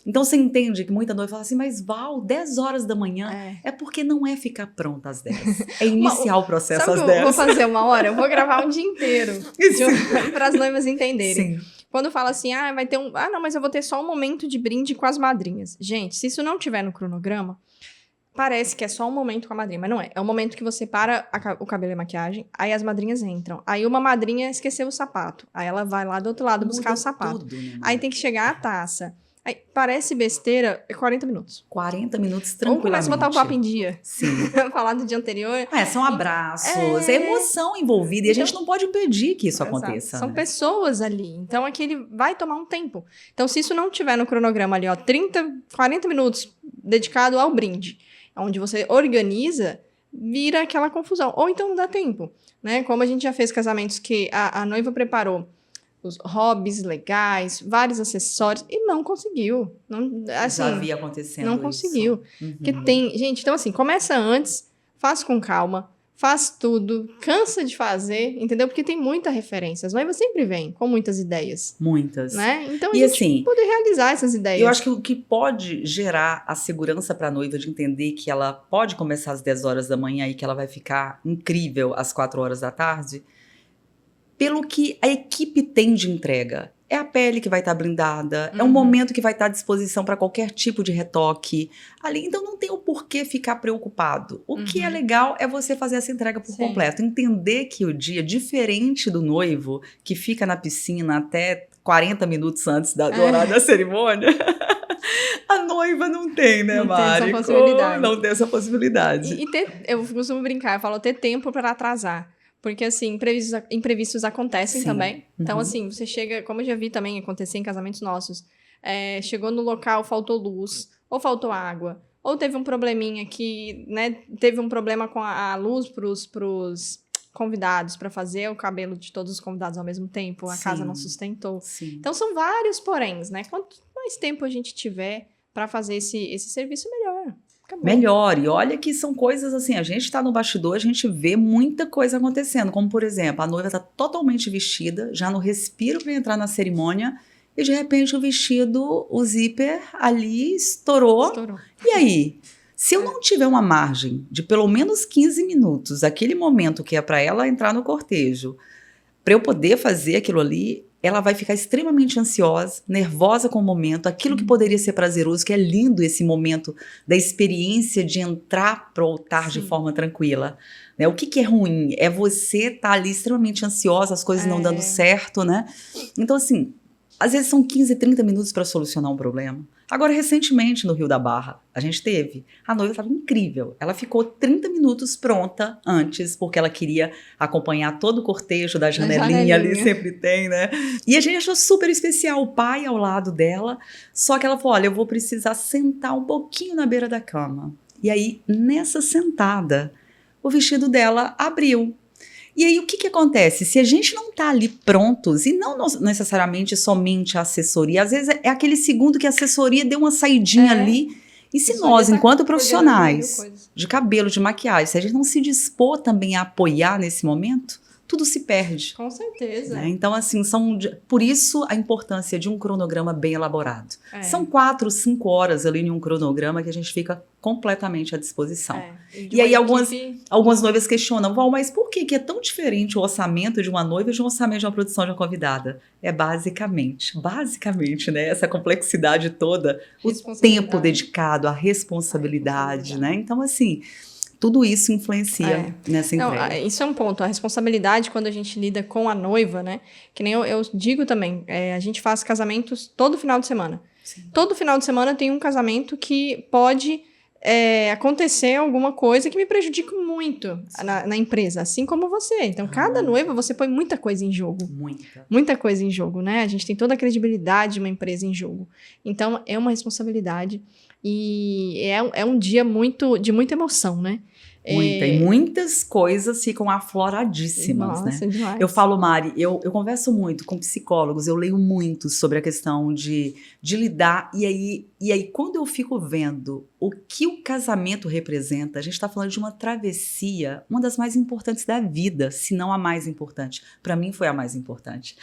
A: Então, você entende que muita noiva fala assim, mas Val, 10 horas da manhã, é porque não é ficar pronta às 10. É iniciar o processo às 10.
B: Eu vou fazer 1 hora? Eu vou gravar um dia inteiro para as noivas entenderem.
A: Sim.
B: Quando fala assim, vai ter não, mas eu vou ter só um momento de brinde com as madrinhas. Gente, se isso não tiver no cronograma, parece que é só um momento com a madrinha, mas não é. É um momento que você para o cabelo e a maquiagem, aí as madrinhas entram. Aí uma madrinha esqueceu o sapato. Aí ela vai lá do outro lado buscar o sapato.
A: Tudo, né,
B: aí tem que chegar a taça. Aí, parece besteira, é 40 minutos.
A: 40 minutos tranquilamente.
B: Ou começa a botar o papo em dia.
A: Sim.
B: Falar do dia anterior.
A: São abraços, é emoção envolvida. E a gente não pode impedir que isso aconteça.
B: São pessoas ali. Então, aquele vai tomar um tempo. Então, se isso não tiver no cronograma ali, 30, 40 minutos dedicado ao brinde, onde você organiza, vira aquela confusão. Ou então não dá tempo, né? Como a gente já fez casamentos que a noiva preparou os hobbies legais, vários acessórios, e não conseguiu. Não, assim,
A: Já havia acontecendo
B: não
A: isso.
B: conseguiu. Porque
A: Uhum.
B: gente, então assim, começa antes, faz com calma, faz tudo, cansa de fazer, entendeu? Porque tem muita referência. As noivas sempre vêm com muitas ideias,
A: Muitas.
B: né? Então a
A: E
B: gente
A: assim,
B: poder realizar essas ideias.
A: eu acho que o que pode gerar a segurança para a noiva de entender que ela pode começar às 10 horas da manhã e que ela vai ficar incrível às 4 horas da tarde, pelo que a equipe tem de entrega. É a pele que vai estar blindada, é um momento que vai estar à disposição para qualquer tipo de retoque ali. Então não tem o porquê ficar preocupado. O que é legal é você fazer essa entrega por completo. Entender que o dia, diferente do noivo, que fica na piscina até 40 minutos antes do horário da cerimônia, a noiva não tem, né, Mari?
B: Não tem essa possibilidade.
A: Não tem essa possibilidade.
B: E eu costumo brincar, eu falo ter tempo para atrasar. Porque, assim, imprevistos acontecem também. Então, assim, você chega, como eu já vi também acontecer em casamentos nossos, chegou no local, faltou luz, ou faltou água, ou teve um probleminha que, né, teve um problema com a luz pros convidados, para fazer o cabelo de todos os convidados ao mesmo tempo, a casa não sustentou. Então, são vários poréns, né? Quanto mais tempo a gente tiver para fazer esse serviço, melhor. Acabou.
A: Melhor, e olha que são coisas assim, a gente tá no bastidor, a gente vê muita coisa acontecendo, como por exemplo, a noiva tá totalmente vestida, já no respiro para entrar na cerimônia, e de repente o vestido, o zíper ali estourou. E aí? Se eu não tiver uma margem de pelo menos 15 minutos, aquele momento que é para ela entrar no cortejo, para eu poder fazer aquilo ali, ela vai ficar extremamente ansiosa, nervosa com o momento, aquilo que poderia ser prazeroso, que é lindo esse momento da experiência de entrar pro altar de forma tranquila. Né? O que é ruim? É você estar ali extremamente ansiosa, as coisas não dando certo, né? Então, assim, às vezes são 15, 30 minutos para solucionar um problema. Agora, recentemente, no Rio da Barra, a gente teve, a noiva estava incrível. Ela ficou 30 minutos pronta antes, porque ela queria acompanhar todo o cortejo da janelinha ali, sempre tem, né? E a gente achou super especial, o pai ao lado dela, só que ela falou, olha, eu vou precisar sentar um pouquinho na beira da cama. E aí, nessa sentada, o vestido dela abriu. E aí, o que acontece? Se a gente não tá ali prontos, e não necessariamente somente a assessoria, às vezes é aquele segundo que a assessoria deu uma saidinha ali, e se nós, enquanto profissionais de cabelo, de maquiagem, se a gente não se dispor também a apoiar nesse momento, tudo se perde.
B: Com certeza.
A: Né? Então, assim, por isso a importância de um cronograma bem elaborado. São 4, 5 horas ali em um cronograma que a gente fica completamente à disposição. E aí algumas noivas questionam, Val, mas por que é tão diferente o orçamento de uma noiva de um orçamento de uma produção de uma convidada? É basicamente, né? Essa complexidade toda, o tempo dedicado, a responsabilidade, né? Então, assim, tudo isso influencia nessa entrega.
B: Não, isso é um ponto. A responsabilidade, quando a gente lida com a noiva, né? Que nem eu digo também, a gente faz casamentos todo final de semana. Todo final de semana tem um casamento que pode acontecer alguma coisa que me prejudique muito na empresa, assim como você. Então, cada noiva, você põe muita coisa em jogo. Muita coisa em jogo, né? A gente tem toda a credibilidade de uma empresa em jogo. Então, é uma responsabilidade e é um dia de muita emoção, né?
A: E muitas coisas ficam afloradíssimas,
B: Nossa,
A: né?
B: demais.
A: Eu falo, Mari, eu converso muito com psicólogos, eu leio muito sobre a questão de lidar, e aí quando eu fico vendo o que o casamento representa, a gente está falando de uma travessia, uma das mais importantes da vida, se não a mais importante. Para mim foi a mais importante.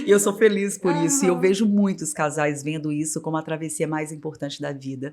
A: E eu sou feliz por isso, e eu vejo muitos casais vendo isso como a travessia mais importante da vida.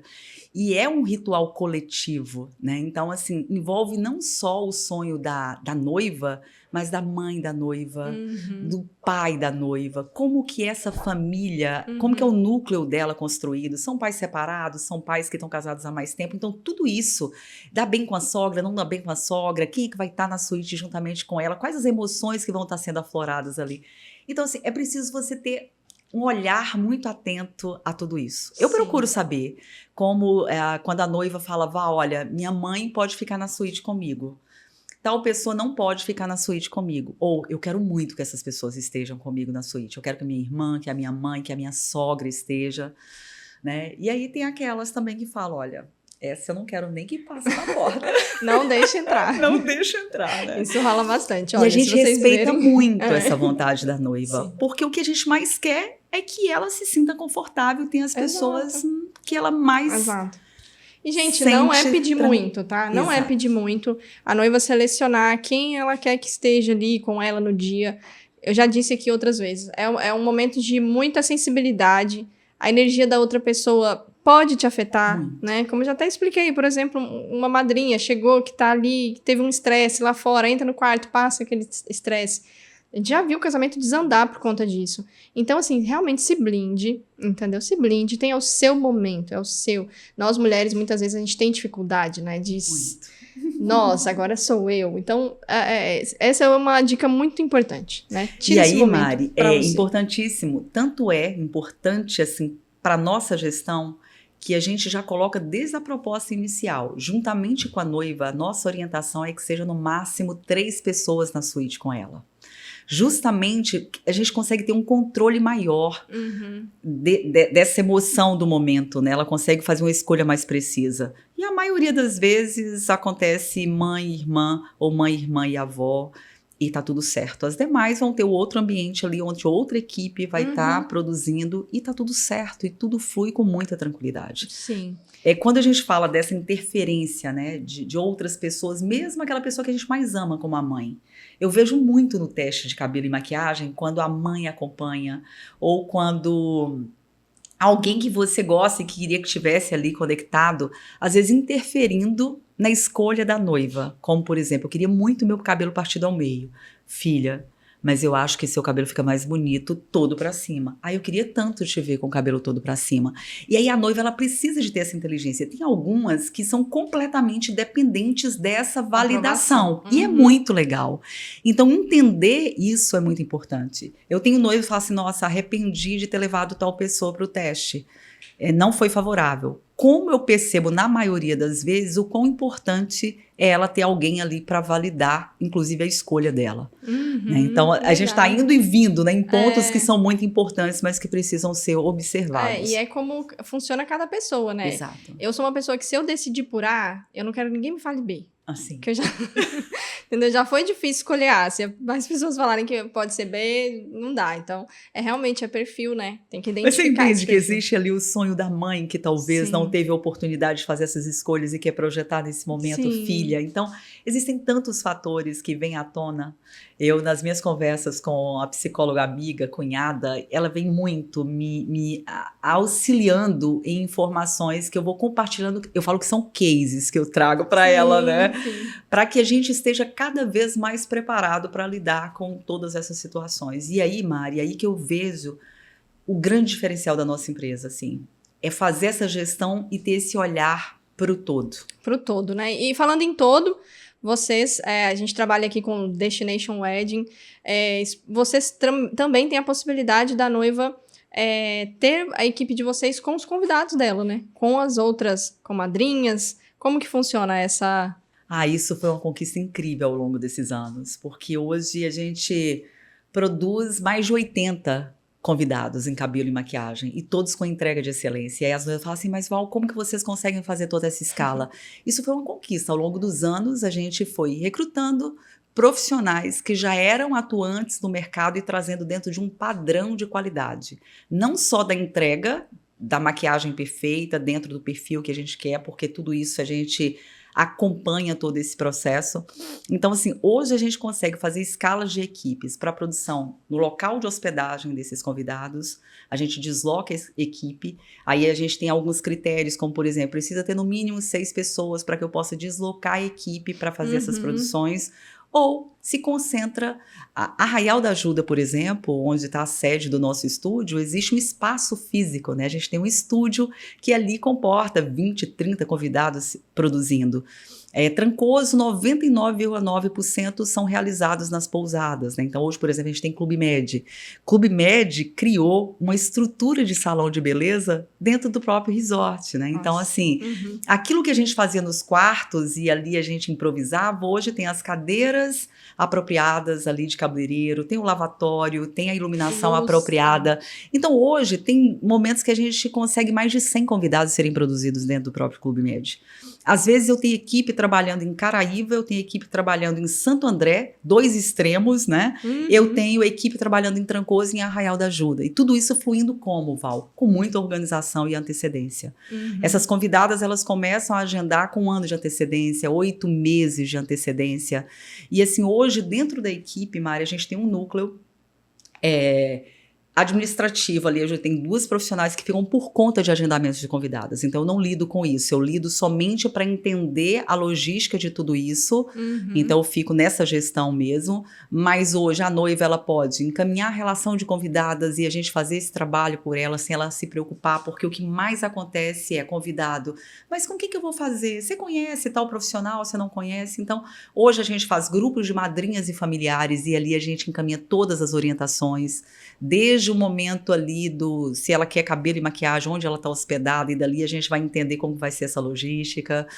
A: E é um ritual coletivo, né? Então, assim, envolve não só o sonho da noiva, mas da mãe da noiva, do pai da noiva, como que essa família, como que é o núcleo dela construído, são pais separados, são pais que estão casados há mais tempo, então tudo isso, dá bem com a sogra, não dá bem com a sogra, quem é que vai estar na suíte juntamente com ela, quais as emoções que vão estar sendo afloradas ali. Então, assim, é preciso você ter um olhar muito atento a tudo isso. Eu procuro saber como, quando a noiva fala, Vá, olha, minha mãe pode ficar na suíte comigo, tal pessoa não pode ficar na suíte comigo, ou eu quero muito que essas pessoas estejam comigo na suíte, eu quero que a minha irmã, que a minha mãe, que a minha sogra esteja, né? E aí tem aquelas também que falam, olha, essa eu não quero nem que passe na porta.
B: Não deixa entrar.
A: Não deixa entrar, né?
B: Isso rola bastante.
A: E
B: Olha,
A: a gente
B: se vocês
A: respeita
B: verem...
A: muito essa vontade da noiva.
B: Sim.
A: Porque o que a gente mais quer é que ela se sinta confortável e tenha as pessoas que ela mais...
B: Exato. E, gente, não é pedir muito, tá? Não é
A: Exato.
B: pedir muito. A noiva selecionar quem ela quer que esteja ali com ela no dia. Eu já disse aqui outras vezes. É um momento de muita sensibilidade. A energia da outra pessoa pode te afetar, né? Como eu já até expliquei, por exemplo, uma madrinha chegou que tá ali, que teve um estresse lá fora, entra no quarto, passa aquele estresse. A gente já viu o casamento desandar por conta disso. Então, assim, realmente se blinde, entendeu? Se blinde, tenha o seu momento, é o seu. Nós, mulheres, muitas vezes a gente tem dificuldade, né? De... Nossa, agora sou eu. Então, essa é uma dica muito importante, né?
A: E aí, Mari, é importantíssimo. Tanto é importante, assim, para nossa gestão, que a gente já coloca desde a proposta inicial. Juntamente com a noiva, a nossa orientação é que seja no máximo 3 pessoas na suíte com ela. Justamente, a gente consegue ter um controle maior dessa emoção do momento, né? Ela consegue fazer uma escolha mais precisa. E a maioria das vezes acontece mãe, irmã, ou mãe, irmã e avó, e tá tudo certo. As demais vão ter outro ambiente ali, onde outra equipe vai estar produzindo, e tá tudo certo, e tudo flui com muita tranquilidade.
B: Sim.
A: Quando a gente fala dessa interferência, né, de outras pessoas, mesmo aquela pessoa que a gente mais ama como a mãe, eu vejo muito no teste de cabelo e maquiagem, quando a mãe acompanha, ou quando alguém que você gosta e que queria que estivesse ali conectado, às vezes interferindo na escolha da noiva. Como, por exemplo, eu queria muito meu cabelo partido ao meio. Filha, mas eu acho que seu cabelo fica mais bonito todo pra cima. Eu queria tanto te ver com o cabelo todo pra cima. E aí a noiva, ela precisa de ter essa inteligência. Tem algumas que são completamente dependentes dessa validação. E é muito legal. Então, entender isso é muito importante. Eu tenho noiva que fala assim, nossa, arrependi de ter levado tal pessoa pro teste. Não foi favorável. Como eu percebo, na maioria das vezes, o quão importante é ela ter alguém ali para validar, inclusive, a escolha dela. Né? Então, a gente está indo e vindo, né, em pontos que são muito importantes, mas que precisam ser observados.
B: E é como funciona cada pessoa, né?
A: Exato.
B: Eu sou uma pessoa que, se eu decidir por A, eu não quero que ninguém me fale B.
A: Assim.
B: Porque eu já... Entendeu? Já foi difícil escolher A. Se mais pessoas falarem que pode ser B, não dá. Então, realmente é perfil, né? Tem que identificar.
A: Mas você entende que existe ali o sonho da mãe que talvez não teve a oportunidade de fazer essas escolhas e quer projetar nesse momento filha. Então, existem tantos fatores que vêm à tona. Eu, nas minhas conversas com a psicóloga amiga, cunhada, ela vem muito me auxiliando em informações que eu vou compartilhando. Eu falo que são cases que eu trago para ela, né? Para que a gente esteja cada vez mais preparado para lidar com todas essas situações. E aí, Mari, aí que eu vejo o grande diferencial da nossa empresa, assim, é fazer essa gestão e ter esse olhar para o todo.
B: Para o todo, né? E falando em todo, vocês, a gente trabalha aqui com Destination Wedding, vocês também têm a possibilidade da noiva ter a equipe de vocês com os convidados dela, né? Com as outras comadrinhas. Como que funciona essa...
A: Isso foi uma conquista incrível ao longo desses anos, porque hoje a gente produz mais de 80 convidados em cabelo e maquiagem, e todos com entrega de excelência. E aí as noivas falam assim, mas Val, como que vocês conseguem fazer toda essa escala? Isso foi uma conquista. Ao longo dos anos, a gente foi recrutando profissionais que já eram atuantes no mercado e trazendo dentro de um padrão de qualidade. Não só da entrega da maquiagem perfeita, dentro do perfil que a gente quer, porque tudo isso a gente acompanha todo esse processo. Então, assim, hoje a gente consegue fazer escalas de equipes para produção no local de hospedagem desses convidados, a gente desloca a equipe, aí a gente tem alguns critérios, como, por exemplo, precisa ter no mínimo 6 pessoas para que eu possa deslocar a equipe para fazer essas produções, ou se concentra... A Arraial da Ajuda, por exemplo, onde está a sede do nosso estúdio, existe um espaço físico, né? A gente tem um estúdio que ali comporta 20, 30 convidados produzindo. Trancoso, 99,9% são realizados nas pousadas, né? Então, hoje, por exemplo, a gente tem Clube Med. Clube Med criou uma estrutura de salão de beleza dentro do próprio resort, né? Então, assim, aquilo que a gente fazia nos quartos e ali a gente improvisava, hoje tem as cadeiras, apropriadas ali de cabeleireiro, tem o lavatório, tem a iluminação
B: Nossa.
A: apropriada. Então, hoje, tem momentos que a gente consegue mais de 100 convidados serem produzidos dentro do próprio Clube Med. Às vezes eu tenho equipe trabalhando em Caraíva, eu tenho equipe trabalhando em Santo André, 2 extremos, né? Eu tenho equipe trabalhando em Trancoso e em Arraial da Ajuda. E tudo isso fluindo como, Val? Com muita organização e antecedência. Essas convidadas, elas começam a agendar com 1 ano de antecedência, 8 meses de antecedência. E assim, hoje, dentro da equipe, Mari, a gente tem um núcleo administrativo ali, eu já tenho 2 profissionais que ficam por conta de agendamentos de convidadas, então eu não lido com isso, eu lido somente para entender a logística de tudo isso, então eu fico nessa gestão mesmo, mas hoje a noiva ela pode encaminhar a relação de convidadas e a gente fazer esse trabalho por ela sem ela se preocupar, porque o que mais acontece é convidado, mas com o que eu vou fazer? Você conhece tal profissional, você não conhece? Então hoje a gente faz grupos de madrinhas e familiares e ali a gente encaminha todas as orientações, desde o momento ali se ela quer cabelo e maquiagem, onde ela está hospedada, e dali a gente vai entender como vai ser essa logística.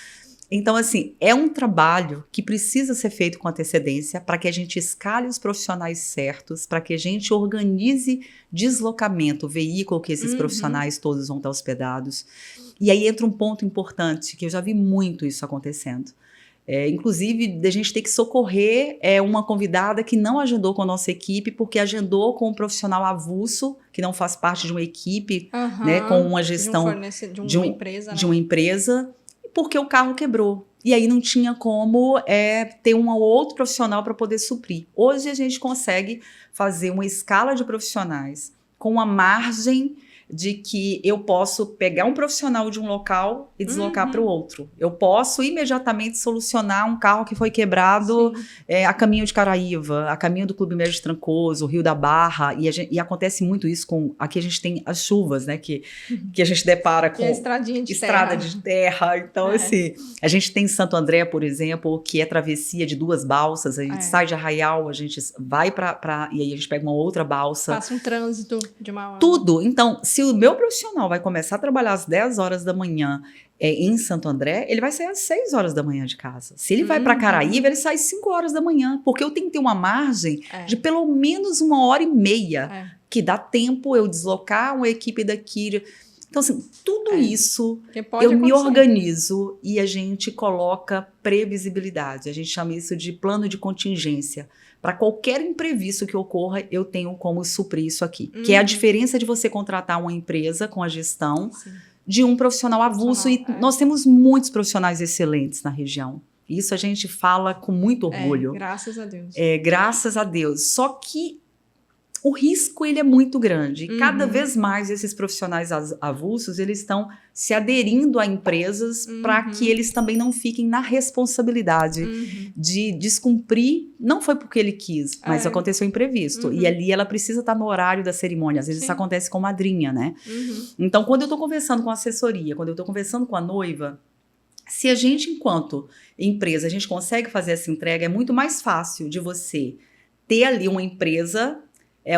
A: Então, assim, é um trabalho que precisa ser feito com antecedência para que a gente escale os profissionais certos, para que a gente organize deslocamento, o veículo que esses profissionais todos vão estar hospedados. E aí entra um ponto importante, que eu já vi muito isso acontecendo. Inclusive, da gente ter que socorrer uma convidada que não agendou com a nossa equipe, porque agendou com um profissional avulso, que não faz parte de uma equipe, né, com uma gestão
B: de uma empresa, né?
A: De uma empresa, porque o carro quebrou. E aí não tinha como ter um outro profissional para poder suprir. Hoje a gente consegue fazer uma escala de profissionais com a margem de que eu posso pegar um profissional de um local e deslocar para o outro. Eu posso imediatamente solucionar um carro que foi quebrado a caminho de Caraíva, a caminho do Clube Médio de Trancoso, Rio da Barra, e acontece muito isso aqui a gente tem as chuvas, né, que a gente depara com estrada de terra. Então, assim, a gente tem Santo André, por exemplo, que é travessia de 2 balsas, a gente sai de Arraial, a gente vai e aí a gente pega uma outra balsa.
B: Passa um trânsito de uma hora.
A: Tudo. Então, se o meu profissional vai começar a trabalhar às 10 horas da manhã em Santo André, ele vai sair às 6 horas da manhã de casa. Se ele vai para Caraíva, ele sai às 5 horas da manhã, porque eu tenho que ter uma margem de pelo menos 1h30, que dá tempo eu deslocar uma equipe daqui. Então, assim, tudo isso eu me organizo e a gente coloca previsibilidade. A gente chama isso de plano de contingência. Para qualquer imprevisto que ocorra, eu tenho como suprir isso aqui. Que é a diferença de você contratar uma empresa com a gestão de um profissional avulso. E nós temos muitos profissionais excelentes na região. Isso a gente fala com muito orgulho.
B: Graças a Deus.
A: Graças a Deus. Só que o risco ele é muito grande. E cada vez mais esses profissionais avulsos, eles estão se aderindo a empresas para que eles também não fiquem na responsabilidade de descumprir. Não foi porque ele quis, mas aconteceu imprevisto. E ali ela precisa estar no horário da cerimônia. Às vezes isso acontece com madrinha, né? Então, quando eu estou conversando com a assessoria, quando eu estou conversando com a noiva, se a gente, enquanto empresa, a gente consegue fazer essa entrega, é muito mais fácil de você ter ali uma empresa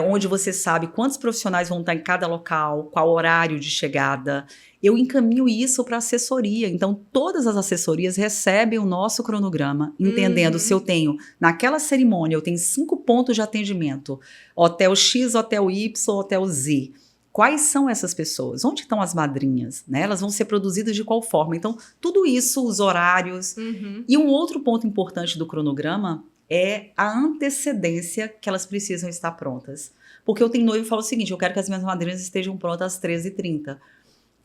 A: onde você sabe quantos profissionais vão estar em cada local, qual horário de chegada. Eu encaminho isso para assessoria. Então, todas as assessorias recebem o nosso cronograma, entendendo se eu tenho, naquela cerimônia, eu tenho 5 pontos de atendimento. Hotel X, Hotel Y, Hotel Z. Quais são essas pessoas? Onde estão as madrinhas? Né? Elas vão ser produzidas de qual forma? Então, tudo isso, os horários. E um outro ponto importante do cronograma é a antecedência que elas precisam estar prontas. Porque eu tenho noivo e falo o seguinte, eu quero que as minhas madrinhas estejam prontas às 13h30.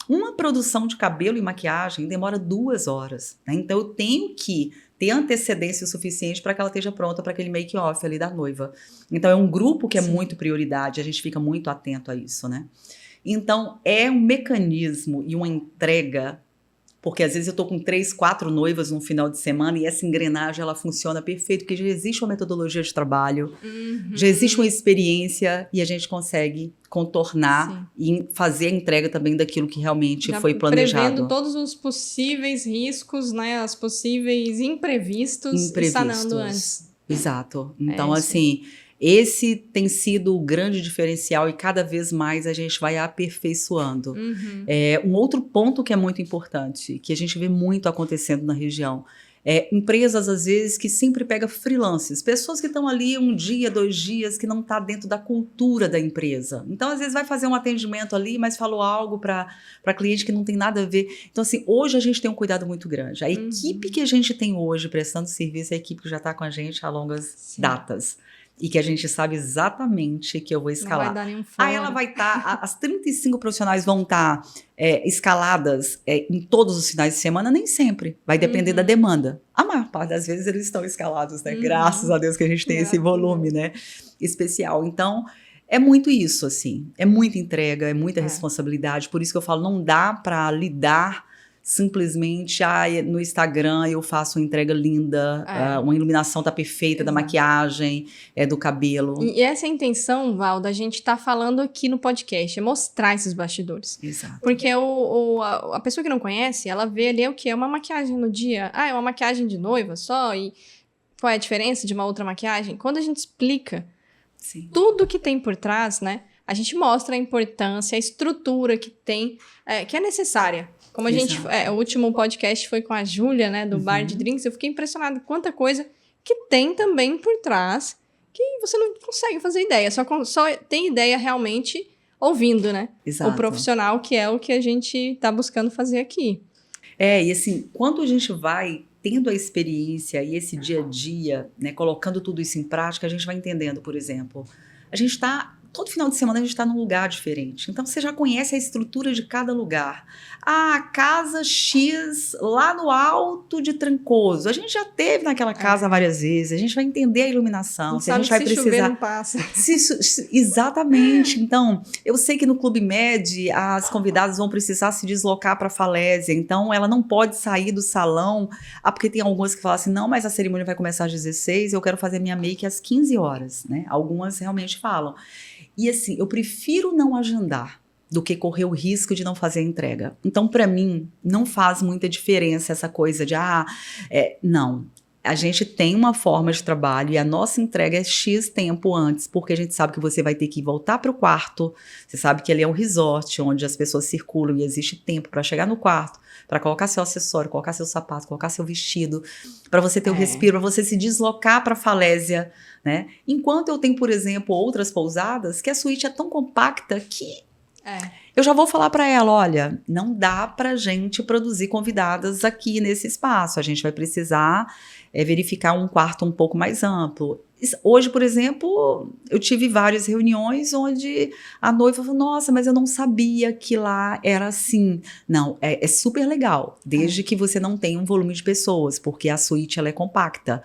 A: Uma produção de cabelo e maquiagem demora 2 horas. Né? Então, eu tenho que ter antecedência o suficiente para que ela esteja pronta para aquele make-off ali da noiva. Então, é um grupo que é muito prioridade, a gente fica muito atento a isso, né? Então, é um mecanismo e uma entrega. Porque às vezes eu estou com 3, 4 noivas no final de semana e essa engrenagem ela funciona perfeito, porque já existe uma metodologia de trabalho, já existe uma experiência e a gente consegue contornar e fazer a entrega também daquilo que realmente foi planejado.
B: Prevendo todos os possíveis riscos, né, os possíveis imprevistos. E sanando antes.
A: Exato. Então, assim, esse tem sido o grande diferencial e cada vez mais a gente vai aperfeiçoando. Um outro ponto que é muito importante, que a gente vê muito acontecendo na região, Empresas, às vezes, que sempre pegam freelancers, pessoas que estão ali 1 dia, 2 dias, que não está dentro da cultura da empresa. Então, às vezes, vai fazer um atendimento ali, mas falou algo para cliente que não tem nada a ver. Então, assim, hoje a gente tem um cuidado muito grande. A equipe que a gente tem hoje prestando serviço é a equipe que já está com a gente há longas datas. E que a gente sabe exatamente que eu vou escalar.
B: Não vai dar nenhum fora.
A: Aí ela vai estar, as 35 profissionais vão estar escaladas em todos os finais de semana? Nem sempre. Vai depender da demanda. A maior parte das vezes eles estão escalados, né? Graças a Deus que a gente tem esse volume, né? Especial. Então, é muito isso, assim. É muita entrega, é muita responsabilidade. Por isso que eu falo, não dá para lidar simplesmente, no Instagram eu faço uma entrega linda, uma iluminação tá perfeita, da maquiagem, do cabelo.
B: E essa é a intenção, Val, da gente tá falando aqui no podcast, é mostrar esses bastidores.
A: Exato.
B: Porque a pessoa que não conhece, ela vê ali o quê? É uma maquiagem no dia. É uma maquiagem de noiva só? E qual é a diferença de uma outra maquiagem? Quando a gente explica tudo que tem por trás, né? A gente mostra a importância, a estrutura que tem, que é necessária. Como a gente, o último podcast foi com a Júlia, né, do Bar de Drinks, eu fiquei impressionada com quanta coisa que tem também por trás, que você não consegue fazer ideia, só tem ideia realmente ouvindo, né?
A: Exato.
B: O profissional, que é o que a gente tá buscando fazer aqui.
A: E assim, quando a gente vai tendo a experiência e esse dia a dia, né, colocando tudo isso em prática, a gente vai entendendo, por exemplo, a gente está... Todo final de semana a gente está num lugar diferente. Então, você já conhece a estrutura de cada lugar. A casa X lá no alto de Trancoso. A gente já teve naquela casa várias vezes. A gente vai entender a iluminação.
B: Não
A: se
B: sabe
A: a gente vai
B: se
A: precisar.
B: chover, não passa.
A: Exatamente. Então, eu sei que no Clube Med as convidadas vão precisar se deslocar para a falésia. Então, ela não pode sair do salão. Porque tem algumas que falam assim, não, mas a cerimônia vai começar às 16, eu quero fazer minha make às 15 horas, né? Algumas realmente falam. E assim, eu prefiro não agendar do que correr o risco de não fazer a entrega. Então, para mim, não faz muita diferença essa coisa de, não. A gente tem uma forma de trabalho e a nossa entrega é X tempo antes, porque a gente sabe que você vai ter que voltar para o quarto, você sabe que ele é um resort, onde as pessoas circulam e existe tempo para chegar no quarto, para colocar seu acessório, colocar seu sapato, colocar seu vestido, para você ter o respiro, para você se deslocar para a falésia, né? Enquanto eu tenho, por exemplo, outras pousadas que a suíte é tão compacta que eu já vou falar para ela, olha, não dá para gente produzir convidadas aqui nesse espaço, a gente vai precisar verificar um quarto um pouco mais amplo. Hoje, por exemplo, eu tive várias reuniões onde a noiva falou, nossa, mas eu não sabia que lá era assim. Não, é super legal, desde que você não tenha um volume de pessoas, porque a suíte ela é compacta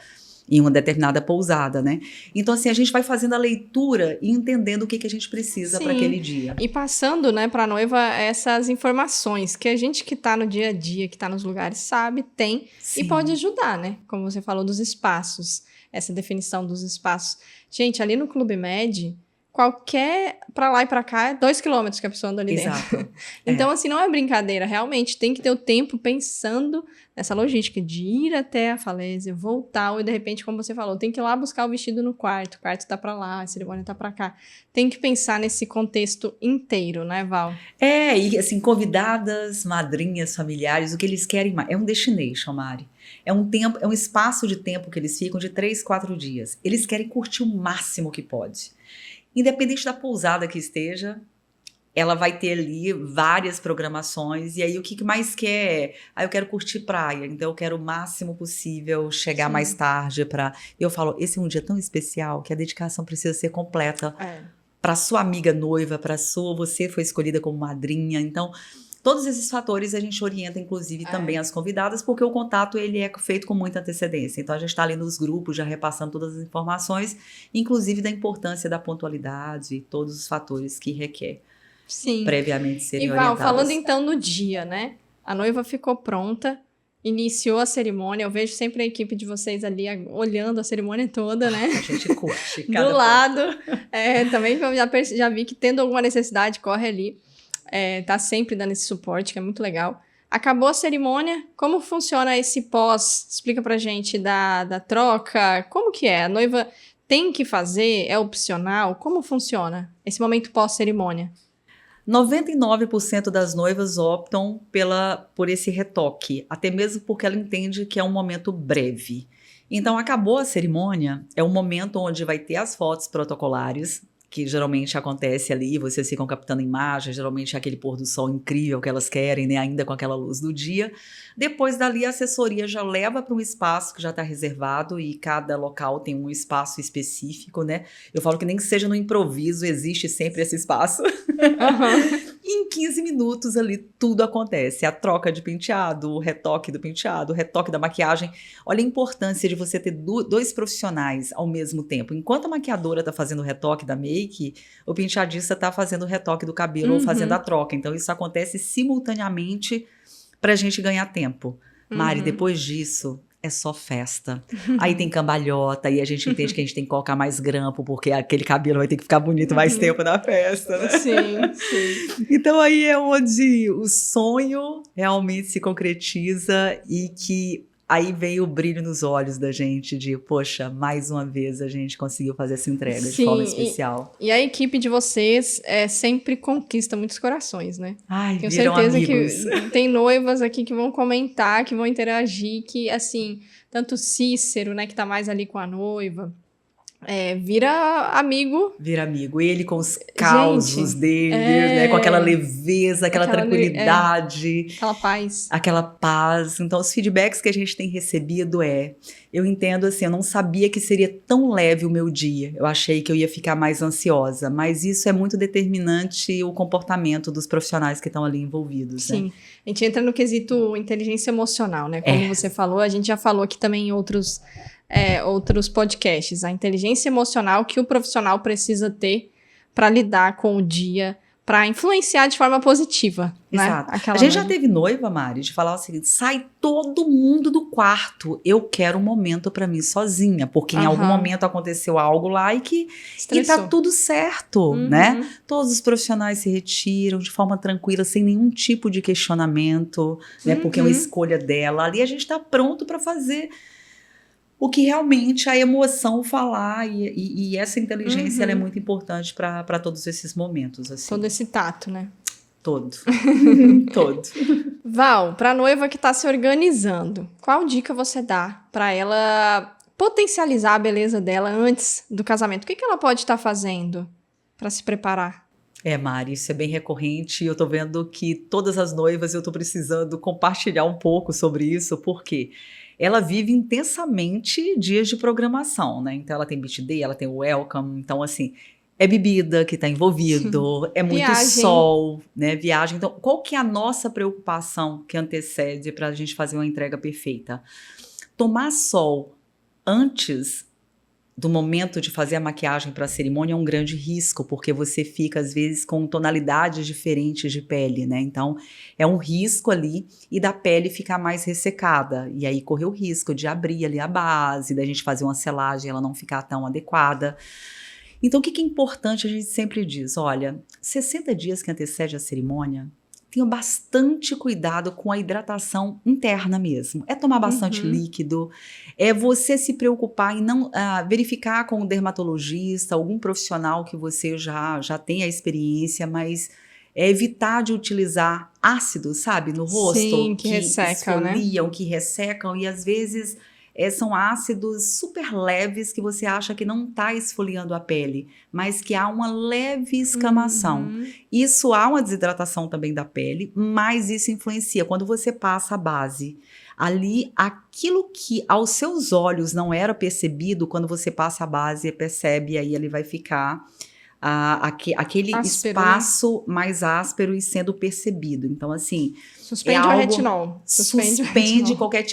A: em uma determinada pousada, né? Então, assim, a gente vai fazendo a leitura e entendendo o que a gente precisa para aquele dia.
B: E passando, né, para a noiva essas informações que a gente que tá no dia a dia, que tá nos lugares, sabe, tem e pode ajudar, né? Como você falou dos espaços, essa definição dos espaços. Gente, ali no Clube Med, qualquer pra lá e pra cá é 2 quilômetros que a pessoa anda ali dentro. Então, assim, não é brincadeira. Realmente, tem que ter o tempo pensando nessa logística de ir até a falésia, voltar, e de repente, como você falou, tem que ir lá buscar o vestido no quarto, o quarto tá pra lá, a cerimônia tá pra cá. Tem que pensar nesse contexto inteiro, né, Val?
A: E assim, convidadas, madrinhas, familiares, o que eles querem mais. É um destination, Mari. É um espaço de tempo que eles ficam de 3, 4 dias. Eles querem curtir o máximo que pode. Independente da pousada que esteja, ela vai ter ali várias programações, e aí o que mais quer? Eu quero curtir praia, então eu quero o máximo possível chegar mais tarde para... Eu falo, esse é um dia tão especial que a dedicação precisa ser completa para sua amiga noiva, você foi escolhida como madrinha, então... Todos esses fatores a gente orienta, inclusive, também as convidadas, porque o contato ele é feito com muita antecedência. Então, a gente está ali nos grupos, já repassando todas as informações, inclusive da importância da pontualidade e todos os fatores que requer previamente serem orientados.
B: E Val, falando então no dia, né? A noiva ficou pronta, iniciou a cerimônia. Eu vejo sempre a equipe de vocês ali olhando a cerimônia toda, né?
A: A gente curte cada
B: do lado. Também eu já vi que tendo alguma necessidade, corre ali. Tá sempre dando esse suporte, que é muito legal. Acabou a cerimônia, como funciona esse pós? Explica pra gente da troca, como que é? A noiva tem que fazer? É opcional? Como funciona esse momento pós-cerimônia?
A: 99% das noivas optam por esse retoque, até mesmo porque ela entende que é um momento breve. Então, acabou a cerimônia, é um momento onde vai ter as fotos protocolares, que geralmente acontece ali, vocês ficam captando imagens, geralmente é aquele pôr do sol incrível que elas querem, né, ainda com aquela luz do dia. Depois dali, a assessoria já leva para um espaço que já está reservado e cada local tem um espaço específico, né? Eu falo que nem que seja no improviso, existe sempre esse espaço.
B: Uhum.
A: E em 15 minutos ali tudo acontece. A troca de penteado, o retoque do penteado, o retoque da maquiagem. Olha a importância de você ter dois profissionais ao mesmo tempo. Enquanto a maquiadora está fazendo o retoque da make, o penteadista está fazendo o retoque do cabelo ou fazendo a troca. Então isso acontece simultaneamente para a gente ganhar tempo. Mari, depois disso, é só festa. Aí tem cambalhota, e a gente entende que a gente tem que colocar mais grampo, porque aquele cabelo vai ter que ficar bonito mais tempo na festa, né?
B: Sim, sim.
A: Então aí é onde o sonho realmente se concretiza e que aí vem o brilho nos olhos da gente de, poxa, mais uma vez a gente conseguiu fazer essa entrega de forma especial.
B: E a equipe de vocês sempre conquista muitos corações, né?
A: Ai,
B: Tenho
A: viram
B: certeza
A: amigos.
B: que tem noivas aqui que vão comentar, que vão interagir, que, assim, tanto o Cícero, né, que tá mais ali com a noiva, vira amigo.
A: Vira amigo. Ele com os causos dele, né? Com aquela leveza, aquela tranquilidade.
B: Aquela paz.
A: Aquela paz. Então, os feedbacks que a gente tem recebido eu entendo assim, eu não sabia que seria tão leve o meu dia. Eu achei que eu ia ficar mais ansiosa. Mas isso é muito determinante o comportamento dos profissionais que estão ali envolvidos.
B: Sim.
A: Né?
B: A gente entra no quesito inteligência emocional, né? Como você falou, a gente já falou aqui também em outros podcasts, a inteligência emocional que o profissional precisa ter para lidar com o dia, para influenciar de forma positiva.
A: Exato.
B: Né?
A: A gente já teve noiva, Mari, de falar o seguinte: sai todo mundo do quarto, eu quero um momento para mim sozinha, porque em algum momento aconteceu algo lá e tá tudo certo, né? Todos os profissionais se retiram de forma tranquila, sem nenhum tipo de questionamento, né? Porque é uma escolha dela. Ali a gente tá pronto para fazer o que realmente a emoção falar, e essa inteligência ela é muito importante para todos esses momentos. Assim.
B: Todo esse tato, né?
A: Todo. Todo.
B: Val, para a noiva que está se organizando, qual dica você dá para ela potencializar a beleza dela antes do casamento? O que ela pode estar fazendo para se preparar?
A: Mari, isso é bem recorrente. Eu tô vendo que todas as noivas eu tô precisando compartilhar um pouco sobre isso, porque ela vive intensamente dias de programação, né? Então ela tem beach day, ela tem o welcome, então assim, é bebida que tá envolvido, é muito
B: Viagem.
A: sol, né? Viagem. Então, qual que é a nossa preocupação que antecede pra gente fazer uma entrega perfeita? Tomar sol antes do momento de fazer a maquiagem para a cerimônia é um grande risco, porque você fica, às vezes, com tonalidades diferentes de pele, né? Então, é um risco ali e da pele ficar mais ressecada. E aí, correr o risco de abrir ali a base, da gente fazer uma selagem e ela não ficar tão adequada. Então, o que é importante? A gente sempre diz, olha, 60 dias que antecede a cerimônia, tenha bastante cuidado com a hidratação interna mesmo. É tomar bastante líquido, é você se preocupar em não verificar com o dermatologista, algum profissional que você já tenha experiência, mas evitar de utilizar ácidos, sabe, no rosto.
B: Sim, que ressecam,
A: esfoliam,
B: né?
A: que ressecam e às vezes são ácidos super leves que você acha que não está esfoliando a pele, mas que há uma leve escamação. Isso há uma desidratação também da pele, mas isso influencia. Quando você passa a base, ali aquilo que aos seus olhos não era percebido, quando você passa a base, percebe, aí ele vai ficar aquele
B: áspero,
A: espaço mais áspero e sendo percebido. Então, assim...
B: Suspende o retinol.
A: Suspende qualquer...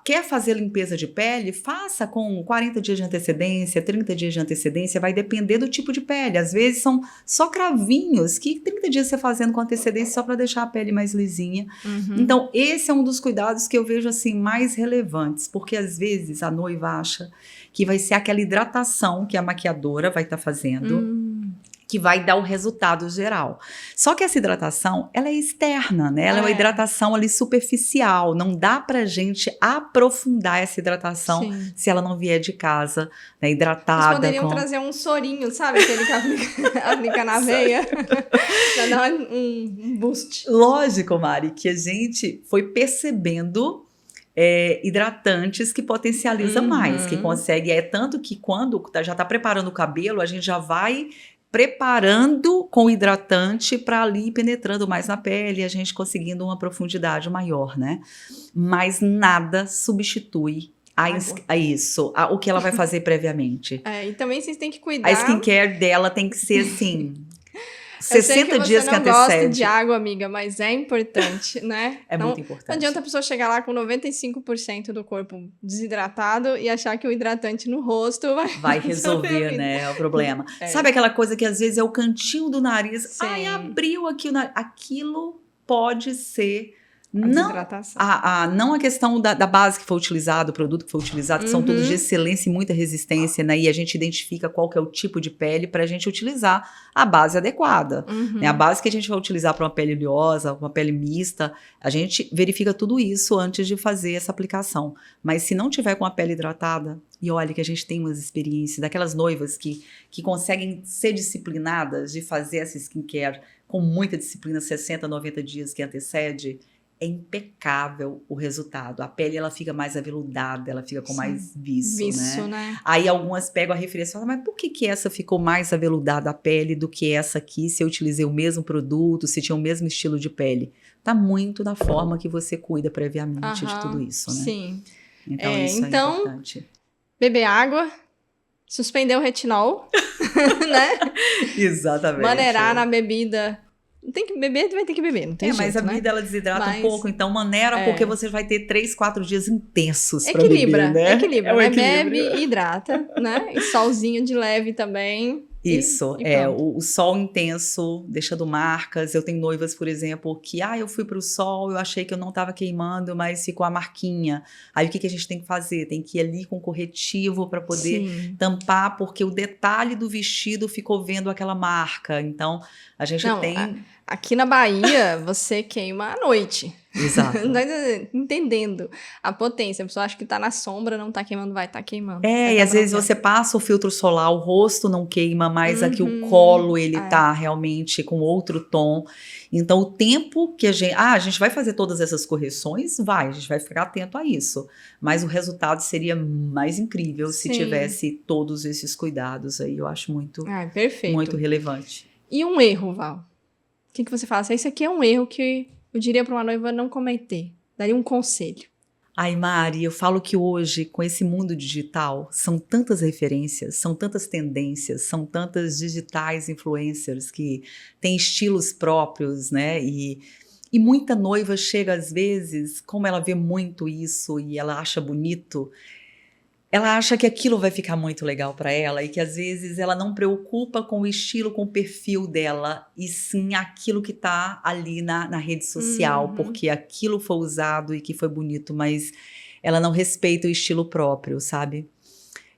A: quer fazer limpeza de pele? Faça com 40 dias de antecedência, 30 dias de antecedência, vai depender do tipo de pele. Às vezes são só cravinhos, que 30 dias você fazendo com antecedência só para deixar a pele mais lisinha. Então, esse é um dos cuidados que eu vejo assim mais relevantes, porque às vezes a noiva acha que vai ser aquela hidratação que a maquiadora vai estar fazendo, que vai dar o resultado geral. Só que essa hidratação, ela é externa, né? Ela é uma hidratação ali superficial. Não dá pra gente aprofundar essa hidratação se ela não vier de casa, né, hidratada.
B: Vocês poderiam trazer um sorinho, sabe? Aquele que aplica na veia. Pra dar um boost.
A: Lógico, Mari, que a gente foi percebendo hidratantes que potencializam mais, que consegue. É tanto que quando já tá preparando o cabelo, a gente já vai preparando com o hidratante para ali ir penetrando mais na pele, a gente conseguindo uma profundidade maior, né? Mas nada substitui a isso, o que ela vai fazer previamente.
B: E também vocês têm que cuidar.
A: A skincare dela tem que ser assim, 60 dias que antecede.
B: Eu sei que você não gosta de água, amiga, mas é importante, né?
A: Muito importante.
B: Não adianta a pessoa chegar lá com 95% do corpo desidratado e achar que o hidratante no rosto
A: vai resolver, né, o problema. Sabe aquela coisa que às vezes é o cantinho do nariz? Sim. Ai, abriu aqui o nariz. Aquilo pode ser... Não a questão da base que foi utilizada, o produto que foi utilizado, que são todos de excelência e muita resistência, né? E a gente identifica qual que é o tipo de pele para a gente utilizar a base adequada. Né? A base que a gente vai utilizar para uma pele oleosa, uma pele mista, a gente verifica tudo isso antes de fazer essa aplicação. Mas se não tiver com a pele hidratada, e olha que a gente tem umas experiências daquelas noivas que conseguem ser disciplinadas de fazer essa skincare com muita disciplina, 60, 90 dias que antecede, é impecável o resultado. A pele, ela fica mais aveludada, ela fica com mais viço, né? Aí algumas pegam a referência e falam, mas por que essa ficou mais aveludada a pele do que essa aqui, se eu utilizei o mesmo produto, se tinha o mesmo estilo de pele? Tá muito na forma que você cuida previamente de tudo isso, né?
B: Sim.
A: Então, isso é importante.
B: Beber água, suspender o retinol, né?
A: Exatamente.
B: Maneirar na bebida. Tem que beber, vai ter que beber, não tem jeito,
A: mas a bebida, ela desidrata um pouco, então maneira, porque você vai ter 3, 4 dias intensos pra beber, né?
B: Equilibra, bebe e hidrata, né? E solzinho de leve também.
A: Isso, o sol intenso, deixando marcas. Eu tenho noivas, por exemplo, que eu fui pro sol, eu achei que eu não tava queimando, mas ficou a marquinha. Aí o que a gente tem que fazer? Tem que ir ali com corretivo para poder tampar, porque o detalhe do vestido ficou vendo aquela marca. Então, a gente tem...
B: Aqui na Bahia, você queima à noite.
A: Exato.
B: Não tá entendendo a potência. A pessoa acha que tá na sombra, não tá queimando, vai tá queimando.
A: E às vezes você passa o filtro solar, o rosto não queima, mas aqui o colo, ele tá realmente com outro tom. Então, o tempo que a gente vai fazer todas essas correções? A gente vai ficar atento a isso. Mas o resultado seria mais incrível se tivesse todos esses cuidados aí. Eu acho muito relevante.
B: E um erro, Val? O que você fala? Esse aqui é um erro que eu diria para uma noiva não cometer. Daria um conselho.
A: Ai, Mari, eu falo que hoje, com esse mundo digital, são tantas referências, são tantas tendências, são tantas digitais influencers que têm estilos próprios, né? E muita noiva chega, às vezes, como ela vê muito isso e ela acha bonito, ela acha que aquilo vai ficar muito legal para ela e que às vezes ela não preocupa com o estilo, com o perfil dela, e sim aquilo que tá ali na rede social, porque aquilo foi usado e que foi bonito, mas ela não respeita o estilo próprio, sabe?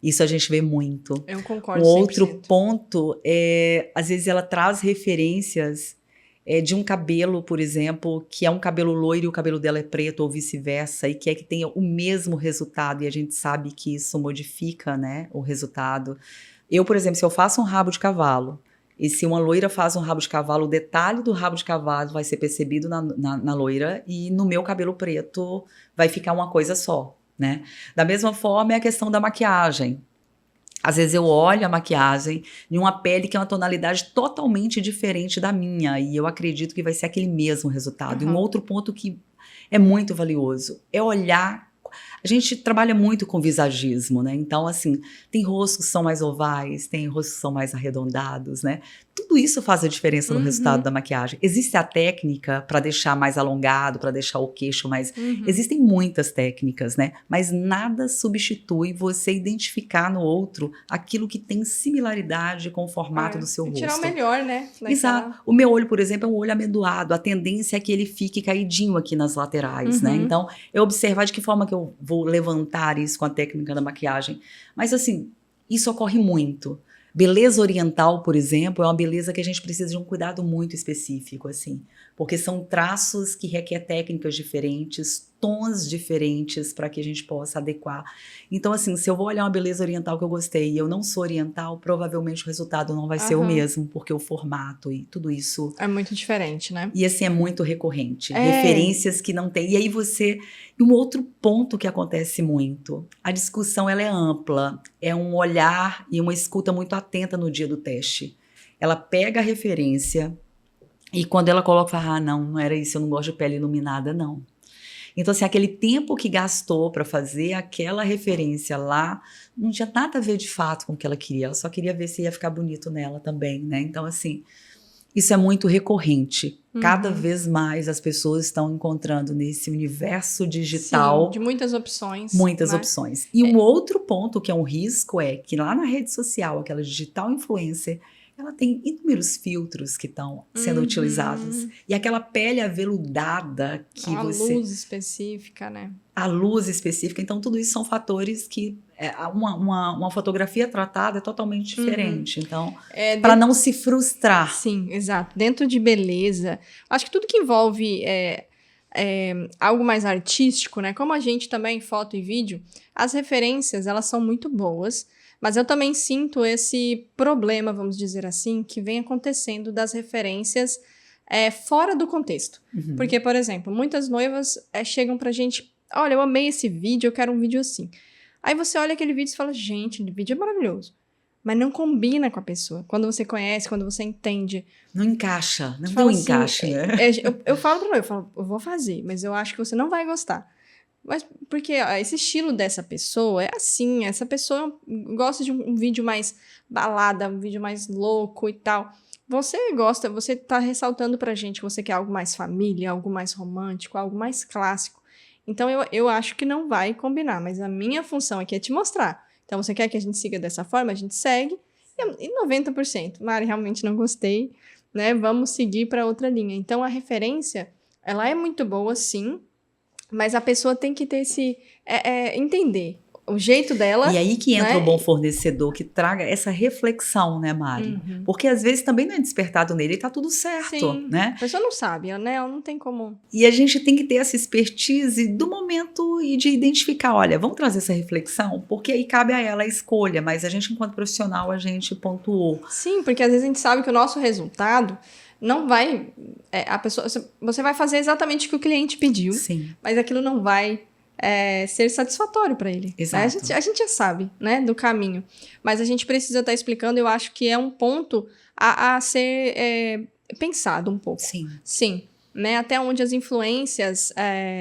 A: Isso a gente vê muito.
B: Eu concordo 100%.
A: Outro ponto é, às vezes ela traz referências de um cabelo, por exemplo, que é um cabelo loiro e o cabelo dela é preto ou vice-versa, e quer que tenha o mesmo resultado, e a gente sabe que isso modifica, né, o resultado. Eu, por exemplo, se eu faço um rabo de cavalo, e se uma loira faz um rabo de cavalo, o detalhe do rabo de cavalo vai ser percebido na loira, e no meu cabelo preto vai ficar uma coisa só, né? Da mesma forma é a questão da maquiagem. Às vezes eu olho a maquiagem em uma pele que é uma tonalidade totalmente diferente da minha, e eu acredito que vai ser aquele mesmo resultado. E um outro ponto que é muito valioso é olhar. A gente trabalha muito com visagismo, né? Então, assim, tem rostos que são mais ovais, tem rostos que são mais arredondados, né? Tudo isso faz a diferença no resultado da maquiagem. Existe a técnica para deixar mais alongado, para deixar o queixo mais... Existem muitas técnicas, né? Mas nada substitui você identificar no outro aquilo que tem similaridade com o formato do seu rosto.
B: Tirar o melhor, né?
A: Exato. O meu olho, por exemplo, é um olho amendoado. A tendência é que ele fique caidinho aqui nas laterais, né? Então, eu observar de que forma que eu vou levantar isso com a técnica da maquiagem. Mas, assim, isso ocorre muito. Beleza oriental, por exemplo, é uma beleza que a gente precisa de um cuidado muito específico, assim, porque são traços que requer técnicas diferentes, tons diferentes para que a gente possa adequar. Então, assim, se eu vou olhar uma beleza oriental que eu gostei e eu não sou oriental, provavelmente o resultado não vai ser o mesmo, porque o formato e tudo isso...
B: É muito diferente, né?
A: E assim, é muito recorrente. Referências que não tem. E aí você... E um outro ponto que acontece muito, a discussão ela é ampla, é um olhar e uma escuta muito atenta no dia do teste. Ela pega a referência e quando ela coloca, fala, não era isso, eu não gosto de pele iluminada, não. Então, assim, aquele tempo que gastou para fazer aquela referência lá, não tinha nada a ver de fato com o que ela queria, ela só queria ver se ia ficar bonito nela também, né? Então, assim, isso é muito recorrente. Cada vez mais as pessoas estão encontrando nesse universo digital...
B: Sim, de muitas opções.
A: Muitas
B: né?
A: opções. E um outro ponto que é um risco é que lá na rede social, aquela digital influencer, ela tem inúmeros filtros que estão sendo utilizados. E aquela pele aveludada que
B: a luz específica, né?
A: A luz específica. Então, tudo isso são fatores que... uma fotografia tratada é totalmente diferente. Então, para não se frustrar.
B: Sim, exato. Dentro de beleza, acho que tudo que envolve algo mais artístico, né? Como a gente também, foto e vídeo, as referências, elas são muito boas. Mas eu também sinto esse problema, vamos dizer assim, que vem acontecendo das referências fora do contexto. Porque, por exemplo, muitas noivas chegam pra gente, olha, eu amei esse vídeo, eu quero um vídeo assim. Aí você olha aquele vídeo e fala, gente, o vídeo é maravilhoso. Mas não combina com a pessoa. Quando você conhece, quando você entende.
A: Não encaixa, não tem um encaixe, né?
B: Eu falo pra noiva, eu vou fazer, mas eu acho que você não vai gostar. Mas porque esse estilo dessa pessoa é assim, essa pessoa gosta de um vídeo mais balada, um vídeo mais louco e tal. Você gosta, você tá ressaltando pra gente que você quer algo mais família, algo mais romântico, algo mais clássico. Então eu acho que não vai combinar, mas a minha função aqui é te mostrar. Então você quer que a gente siga dessa forma, a gente segue. E 90%, Mari, realmente não gostei, né? Vamos seguir para outra linha. Então a referência, ela é muito boa, sim. Mas a pessoa tem que ter esse... entender o jeito dela.
A: E aí que entra,
B: né?
A: O bom fornecedor, que traga essa reflexão, né, Mari? Porque às vezes também não é despertado nele e tá tudo certo,
B: Sim.
A: né?
B: A pessoa não sabe, né? Ela não tem como...
A: E a gente tem que ter essa expertise do momento e de identificar, olha, vamos trazer essa reflexão? Porque aí cabe a ela a escolha, mas a gente, enquanto profissional, a gente pontuou.
B: Sim, porque às vezes a gente sabe que o nosso resultado... não vai... a pessoa, você vai fazer exatamente o que o cliente pediu,
A: Sim.
B: mas aquilo não vai ser satisfatório para ele.
A: Exato.
B: Né? A gente já sabe, né, do caminho. Mas a gente precisa estar explicando, eu acho que é um ponto a ser pensado um pouco.
A: Sim.
B: Sim. Né? Até onde as influências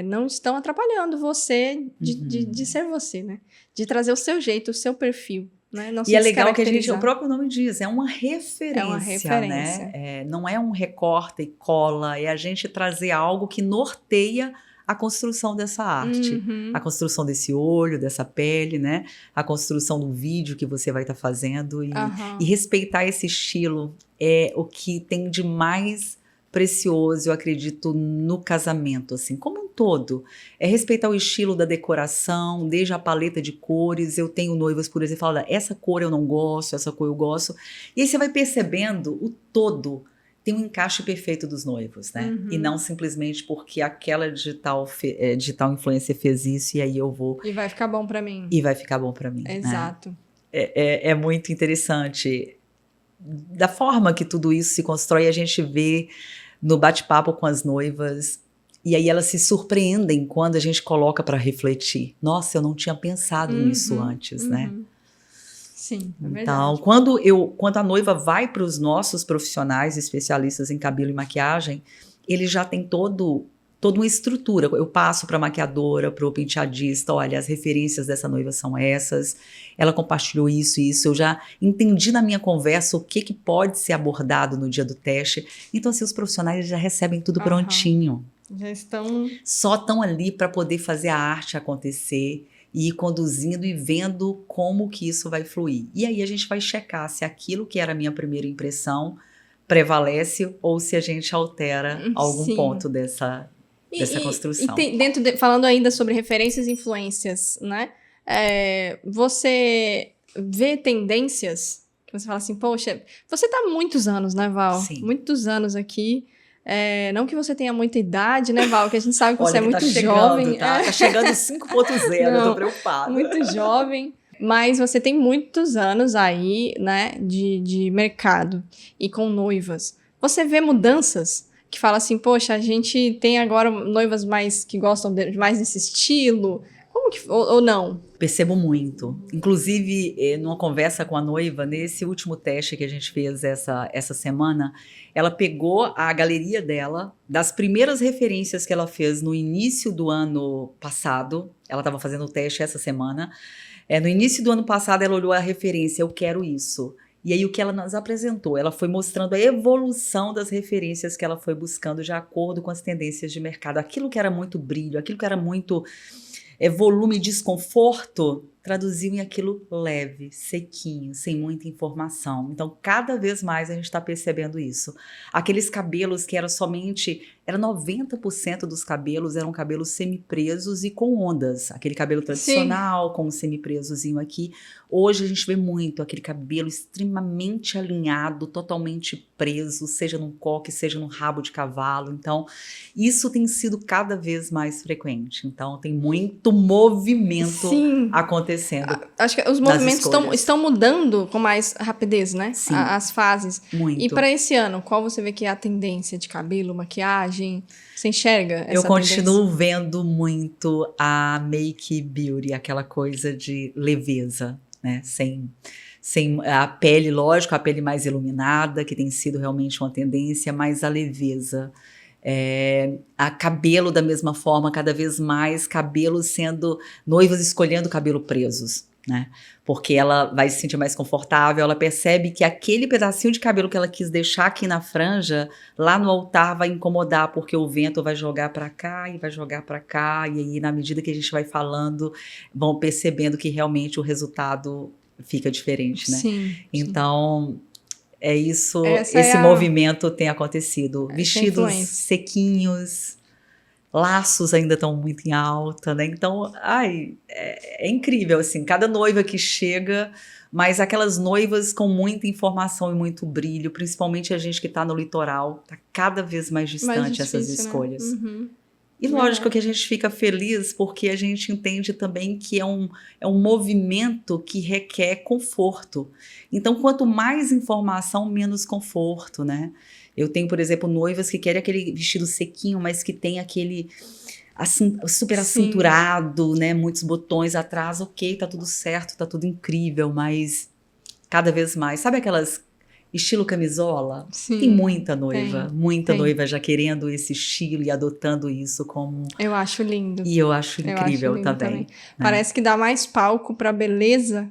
B: não estão atrapalhando você de ser você, né? De trazer o seu jeito, o seu perfil. Né? Não
A: e é legal que o
B: o
A: próprio nome diz, é uma referência, né? Não é um recorta e cola, é a gente trazer algo que norteia a construção dessa arte, a construção desse olho, dessa pele, né? A construção do vídeo que você vai estar fazendo e respeitar esse estilo é o que tem de mais precioso, eu acredito, no casamento, assim, como um todo. É respeitar o estilo da decoração, desde a paleta de cores. Eu tenho noivas, por exemplo, falam, essa cor eu não gosto, essa cor eu gosto. E aí você vai percebendo o todo. Tem um encaixe perfeito dos noivos, né? E não simplesmente porque aquela digital influencer fez isso e aí eu vou...
B: E vai ficar bom pra mim.
A: E vai ficar bom pra mim,
B: Exato.
A: Né? É muito interessante. Da forma que tudo isso se constrói, a gente vê no bate-papo com as noivas, e aí elas se surpreendem quando a gente coloca para refletir. Nossa, eu não tinha pensado nisso antes, né?
B: Sim, é verdade.
A: Então, quando a noiva vai para os nossos profissionais especialistas em cabelo e maquiagem, ele já tem toda uma estrutura. Eu passo para a maquiadora, para o penteadista, olha, as referências dessa noiva são essas, ela compartilhou isso e isso, eu já entendi na minha conversa o que pode ser abordado no dia do teste. Então, assim, os profissionais já recebem tudo prontinho.
B: Já estão...
A: Só estão ali para poder fazer a arte acontecer e ir conduzindo e vendo como que isso vai fluir. E aí a gente vai checar se aquilo que era a minha primeira impressão prevalece ou se a gente altera algum ponto dessa construção.
B: E falando ainda sobre referências e influências, né? Você vê tendências Que você fala assim, poxa, você tá há muitos anos, né, Val?
A: Sim.
B: Muitos anos aqui. Não que você tenha muita idade, né, Val? Que a gente sabe que você é
A: Olha, que
B: muito
A: tá chegando,
B: jovem.
A: tá? Tá chegando 5.0, eu
B: Não,
A: tô preocupada.
B: muito jovem. Mas você tem muitos anos aí, né, de mercado e com noivas. Você vê mudanças que fala assim, poxa, a gente tem agora noivas mais que gostam mais desse estilo. Como que... Ou não?
A: Percebo muito. Inclusive, numa conversa com a noiva, nesse último teste que a gente fez essa semana, ela pegou a galeria dela, das primeiras referências que ela fez no início do ano passado, ela estava fazendo o teste essa semana, no início do ano passado ela olhou a referência, eu quero isso. E aí o que ela nos apresentou, ela foi mostrando a evolução das referências que ela foi buscando de acordo com as tendências de mercado. Aquilo que era muito brilho, aquilo que era muito volume e desconforto, traduziu em aquilo leve, sequinho, sem muita informação. Então, cada vez mais a gente está percebendo isso. Aqueles cabelos que era 90% dos cabelos eram cabelos semipresos e com ondas. Aquele cabelo tradicional, sim, com um semipresozinho aqui. Hoje a gente vê muito aquele cabelo extremamente alinhado, totalmente preso, seja num coque, seja num rabo de cavalo. Então, isso tem sido cada vez mais frequente. Então, tem muito movimento, sim, acontecendo.
B: Acho que os movimentos estão mudando com mais rapidez, né?
A: Sim.
B: As fases.
A: Muito.
B: E para esse ano, qual você vê que é a tendência de cabelo, maquiagem? Você enxerga essa
A: Eu continuo
B: tendência?
A: vendo muito a make beauty, aquela coisa de leveza, né? Sem a pele, lógico, a pele mais iluminada, que tem sido realmente uma tendência, mas a leveza. A cabelo da mesma forma, cada vez mais cabelos sendo noivas escolhendo cabelo presos, né? Porque ela vai se sentir mais confortável, ela percebe que aquele pedacinho de cabelo que ela quis deixar aqui na franja, lá no altar vai incomodar, porque o vento vai jogar para cá e vai jogar para cá, e aí na medida que a gente vai falando, vão percebendo que realmente o resultado fica diferente, né?
B: Sim,
A: então... É isso, esse movimento tem acontecido. Vestidos sequinhos, laços ainda estão muito em alta, né? Então, é incrível, assim, cada noiva que chega, mas aquelas noivas com muita informação e muito brilho, principalmente a gente que está no litoral, está cada vez mais distante essas escolhas.
B: Né? Uhum.
A: E lógico que a gente fica feliz porque a gente entende também que é um movimento que requer conforto. Então, quanto mais informação, menos conforto, né? Eu tenho, por exemplo, noivas que querem aquele vestido sequinho, mas que tem aquele super acinturado, né? Muitos botões atrás. Ok, tá tudo certo, tá tudo incrível, mas cada vez mais. Sabe aquelas... estilo camisola?
B: Sim,
A: tem muita noiva, noiva já querendo esse estilo e adotando isso como...
B: Eu acho lindo.
A: E eu acho incrível também. Né?
B: Parece que dá mais palco para a beleza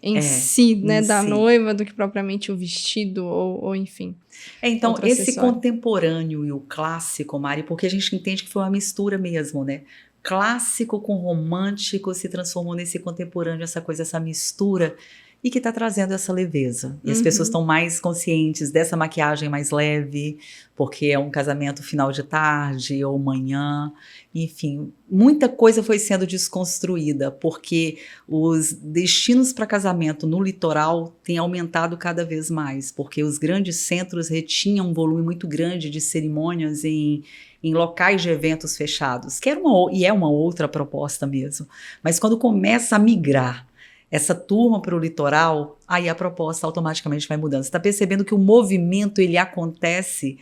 B: em si, né, da noiva, do que propriamente o vestido ou enfim.
A: Então, esse contemporâneo e o clássico, Mari, porque a gente entende que foi uma mistura mesmo, né? Clássico com romântico se transformou nesse contemporâneo, essa mistura... e que está trazendo essa leveza. E as pessoas estão mais conscientes dessa maquiagem mais leve, porque é um casamento final de tarde ou manhã. Enfim, muita coisa foi sendo desconstruída, porque os destinos para casamento no litoral têm aumentado cada vez mais, porque os grandes centros retinham um volume muito grande de cerimônias em locais de eventos fechados, que é uma outra proposta mesmo. Mas quando começa a migrar essa turma para o litoral, aí a proposta automaticamente vai mudando. Você está percebendo que o movimento ele acontece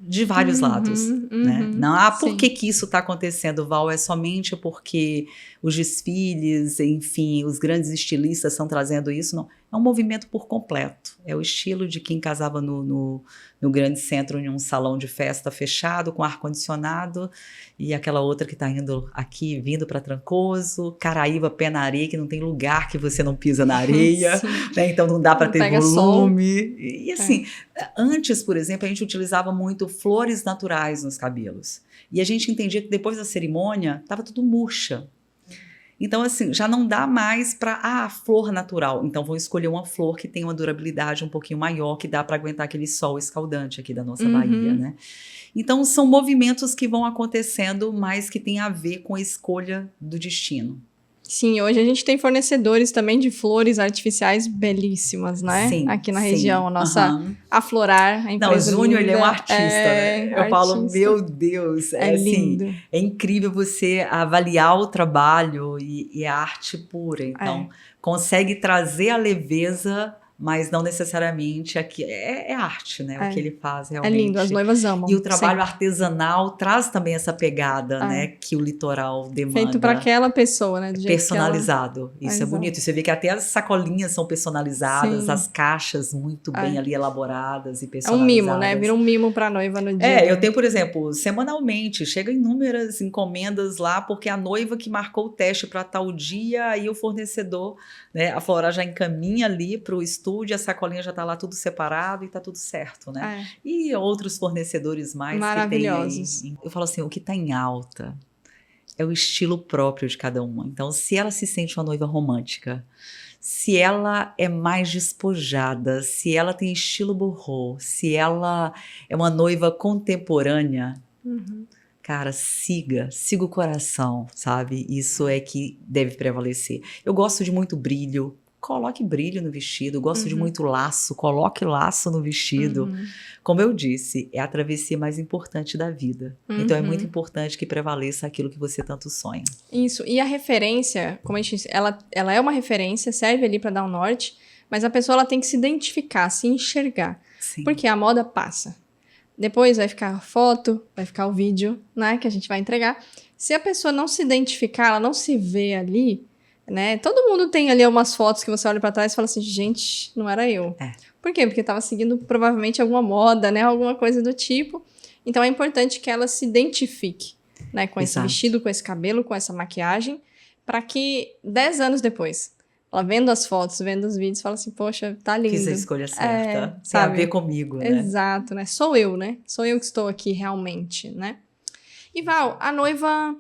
A: de vários lados, né? Não, por que isso está acontecendo, Val? É somente porque os desfiles, enfim, os grandes estilistas estão trazendo isso? Não, é um movimento por completo. É o estilo de quem casava no grande centro, em um salão de festa fechado, com ar-condicionado, e aquela outra que está vindo para Trancoso, Caraíba, pé na areia, que não tem lugar que você não pisa na areia, né? Então não dá para ter volume. E assim, antes, por exemplo, a gente utilizava muito flores naturais nos cabelos. E a gente entendia que depois da cerimônia, estava tudo murcha. Então, assim, já não dá mais para, flor natural. Então, vou escolher uma flor que tem uma durabilidade um pouquinho maior, que dá para aguentar aquele sol escaldante aqui da nossa Bahia, né? Então, são movimentos que vão acontecendo, mas que tem a ver com a escolha do destino.
B: Sim, hoje a gente tem fornecedores também de flores artificiais belíssimas, né?
A: Sim,
B: aqui na
A: sim.
B: região, a nossa
A: Aham.
B: Aflorar, a empresa
A: Não, o Júnior, ele é um
B: linda.
A: artista, né? Eu falo,
B: Artista.
A: meu Deus,
B: É
A: assim,
B: lindo.
A: é incrível você avaliar o trabalho e a arte pura. Então, consegue trazer a leveza, mas não necessariamente aqui. É arte, né? O que ele faz
B: É
A: realmente.
B: lindo, as noivas amam.
A: E o trabalho
B: sempre.
A: artesanal traz também essa pegada, né? Que o litoral demanda.
B: Feito para aquela pessoa, né? Do jeito
A: Personalizado. Isso é
B: Exato.
A: bonito. E você vê que até as sacolinhas são personalizadas,
B: Sim.
A: as caixas muito bem ali elaboradas e
B: É um
A: personalizadas.
B: mimo, né? Vira um mimo para a noiva no dia.
A: Eu tenho, por exemplo, semanalmente, chega inúmeras encomendas lá, porque a noiva que marcou o teste para tal dia, aí o fornecedor, né, a Florar já encaminha ali para o estúdio, a sacolinha já está lá tudo separado e está tudo certo, né? E outros fornecedores mais
B: maravilhosos.
A: Que tem aí. Eu falo assim, o que está em alta é o estilo próprio de cada uma. Então, se ela se sente uma noiva romântica, se ela é mais despojada, se ela tem estilo boho, se ela é uma noiva contemporânea, cara, siga o coração, sabe? Isso é que deve prevalecer. Eu gosto de muito brilho, coloque brilho no vestido. Gosto de muito laço, coloque laço no vestido. Como eu disse, é a travessia mais importante da vida. Então é muito importante que prevaleça aquilo que você tanto sonha.
B: Isso. E a referência, como a gente disse, ela é uma referência, serve ali para dar um norte, mas a pessoa ela tem que se identificar, se enxergar.
A: Sim.
B: Porque a moda passa. Depois vai ficar a foto, vai ficar o vídeo, né, que a gente vai entregar. Se a pessoa não se identificar, ela não se vê ali, né? Todo mundo tem ali umas fotos que você olha pra trás e fala assim, gente, não era eu. Por quê? Porque tava seguindo provavelmente alguma moda, né? Alguma coisa do tipo. Então é importante que ela se identifique, né? Com esse vestido, com esse cabelo, com essa maquiagem, para que 10 anos depois, ela vendo as fotos, vendo os vídeos, fala assim, poxa, tá lindo.
A: Fiz a escolha certa. Tem
B: sabe?
A: a ver comigo, né?
B: Exato, né? Sou eu, né? Sou eu que estou aqui realmente, né? E Val, a noiva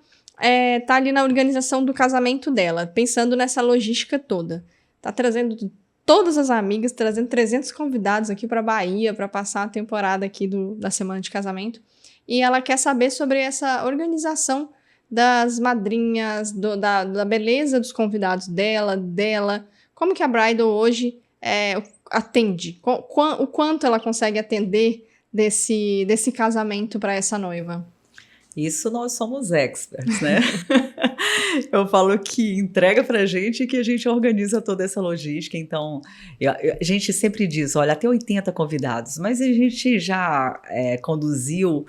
B: tá ali na organização do casamento dela, pensando nessa logística toda. Tá trazendo todas as amigas, trazendo 300 convidados aqui para Bahia para passar a temporada aqui da semana de casamento. E ela quer saber sobre essa organização das madrinhas, da beleza dos convidados dela. Como que a Bridal hoje atende? O quanto ela consegue atender desse casamento para essa noiva?
A: Isso nós somos experts, né? Eu falo que entrega pra gente e que a gente organiza toda essa logística. Então, a gente sempre diz, olha, até 80 convidados, mas a gente já conduziu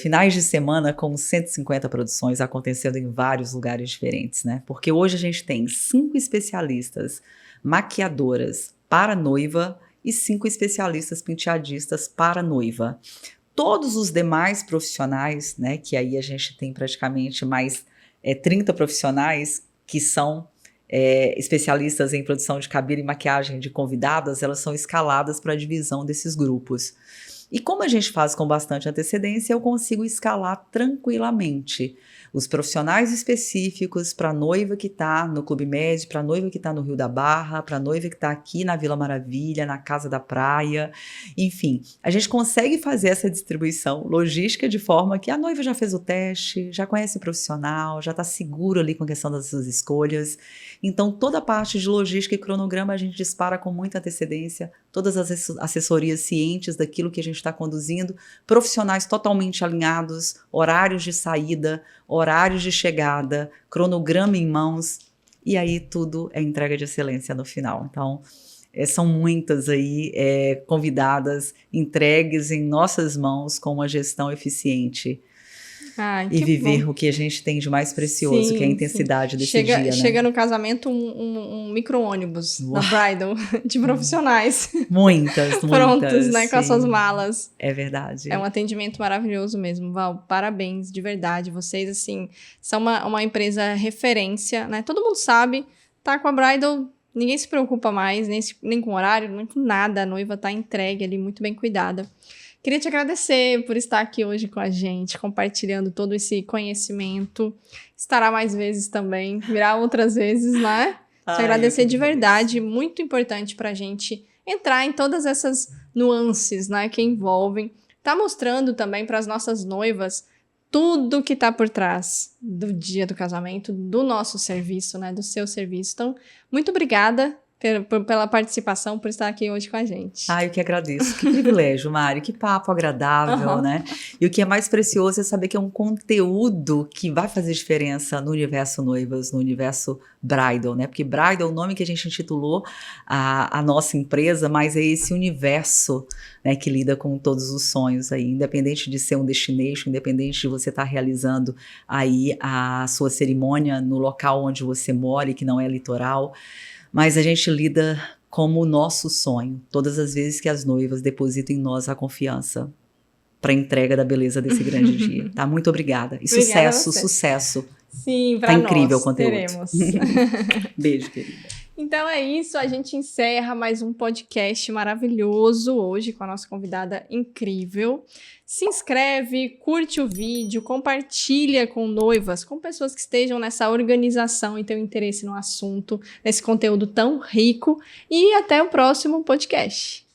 A: finais de semana com 150 produções acontecendo em vários lugares diferentes, né? Porque hoje a gente tem 5 especialistas maquiadoras para noiva e 5 especialistas penteadistas para noiva. Todos os demais profissionais, né, que aí a gente tem praticamente mais 30 profissionais que são especialistas em produção de cabelo e maquiagem de convidadas, elas são escaladas para a divisão desses grupos. E como a gente faz com bastante antecedência, eu consigo escalar tranquilamente os profissionais específicos para a noiva que está no Clube Med, para a noiva que está no Rio da Barra, para a noiva que está aqui na Vila Maravilha, na Casa da Praia, enfim. A gente consegue fazer essa distribuição logística de forma que a noiva já fez o teste, já conhece o profissional, já está seguro ali com a questão das suas escolhas. Então, toda a parte de logística e cronograma a gente dispara com muita antecedência, todas as assessorias cientes daquilo que a gente está conduzindo, profissionais totalmente alinhados, horários de saída, horários de chegada, cronograma em mãos, e aí tudo é entrega de excelência no final. Então, são muitas aí convidadas entregues em nossas mãos com uma gestão eficiente. E viver o que a gente tem de mais precioso, sim, que é a intensidade desse dia, né?
B: Chega no casamento um micro-ônibus da Bridal, de profissionais.
A: Muitas.
B: Prontos, né,
A: sim.
B: com as suas malas.
A: É verdade.
B: É um atendimento maravilhoso mesmo, Val. Parabéns, de verdade. Vocês, assim, são uma empresa referência, né? Todo mundo sabe, tá com a Bridal, ninguém se preocupa mais, nem com horário, nem com nada. A noiva tá entregue ali, muito bem cuidada. Queria te agradecer por estar aqui hoje com a gente, compartilhando todo esse conhecimento. Estará mais vezes também, virá outras vezes, né? Te agradecer de verdade, muito importante pra gente entrar em todas essas nuances, né, que envolvem. Tá mostrando também para as nossas noivas tudo que está por trás do dia do casamento, do nosso serviço, né, do seu serviço. Então, muito obrigada pela participação, por estar aqui hoje com a gente.
A: Eu que agradeço. Que privilégio, Mari. Que papo agradável, né? E o que é mais precioso é saber que é um conteúdo que vai fazer diferença no universo noivas, no universo bridal, né? Porque bridal é o nome que a gente intitulou a nossa empresa, mas é esse universo, né, que lida com todos os sonhos aí, independente de ser um destination, independente de você estar realizando aí a sua cerimônia no local onde você mora e que não é litoral. Mas a gente lida como o nosso sonho, todas as vezes que as noivas depositam em nós a confiança para a entrega da beleza desse grande dia. Tá? Muito obrigada. E sucesso.
B: Sim, para nós.
A: Tá incrível o conteúdo.
B: Teremos.
A: Beijo, querida.
B: Então é isso, a gente encerra mais um podcast maravilhoso hoje com a nossa convidada incrível. Se inscreve, curte o vídeo, compartilha com noivas, com pessoas que estejam nessa organização e tenham interesse no assunto, nesse conteúdo tão rico. E até o próximo podcast.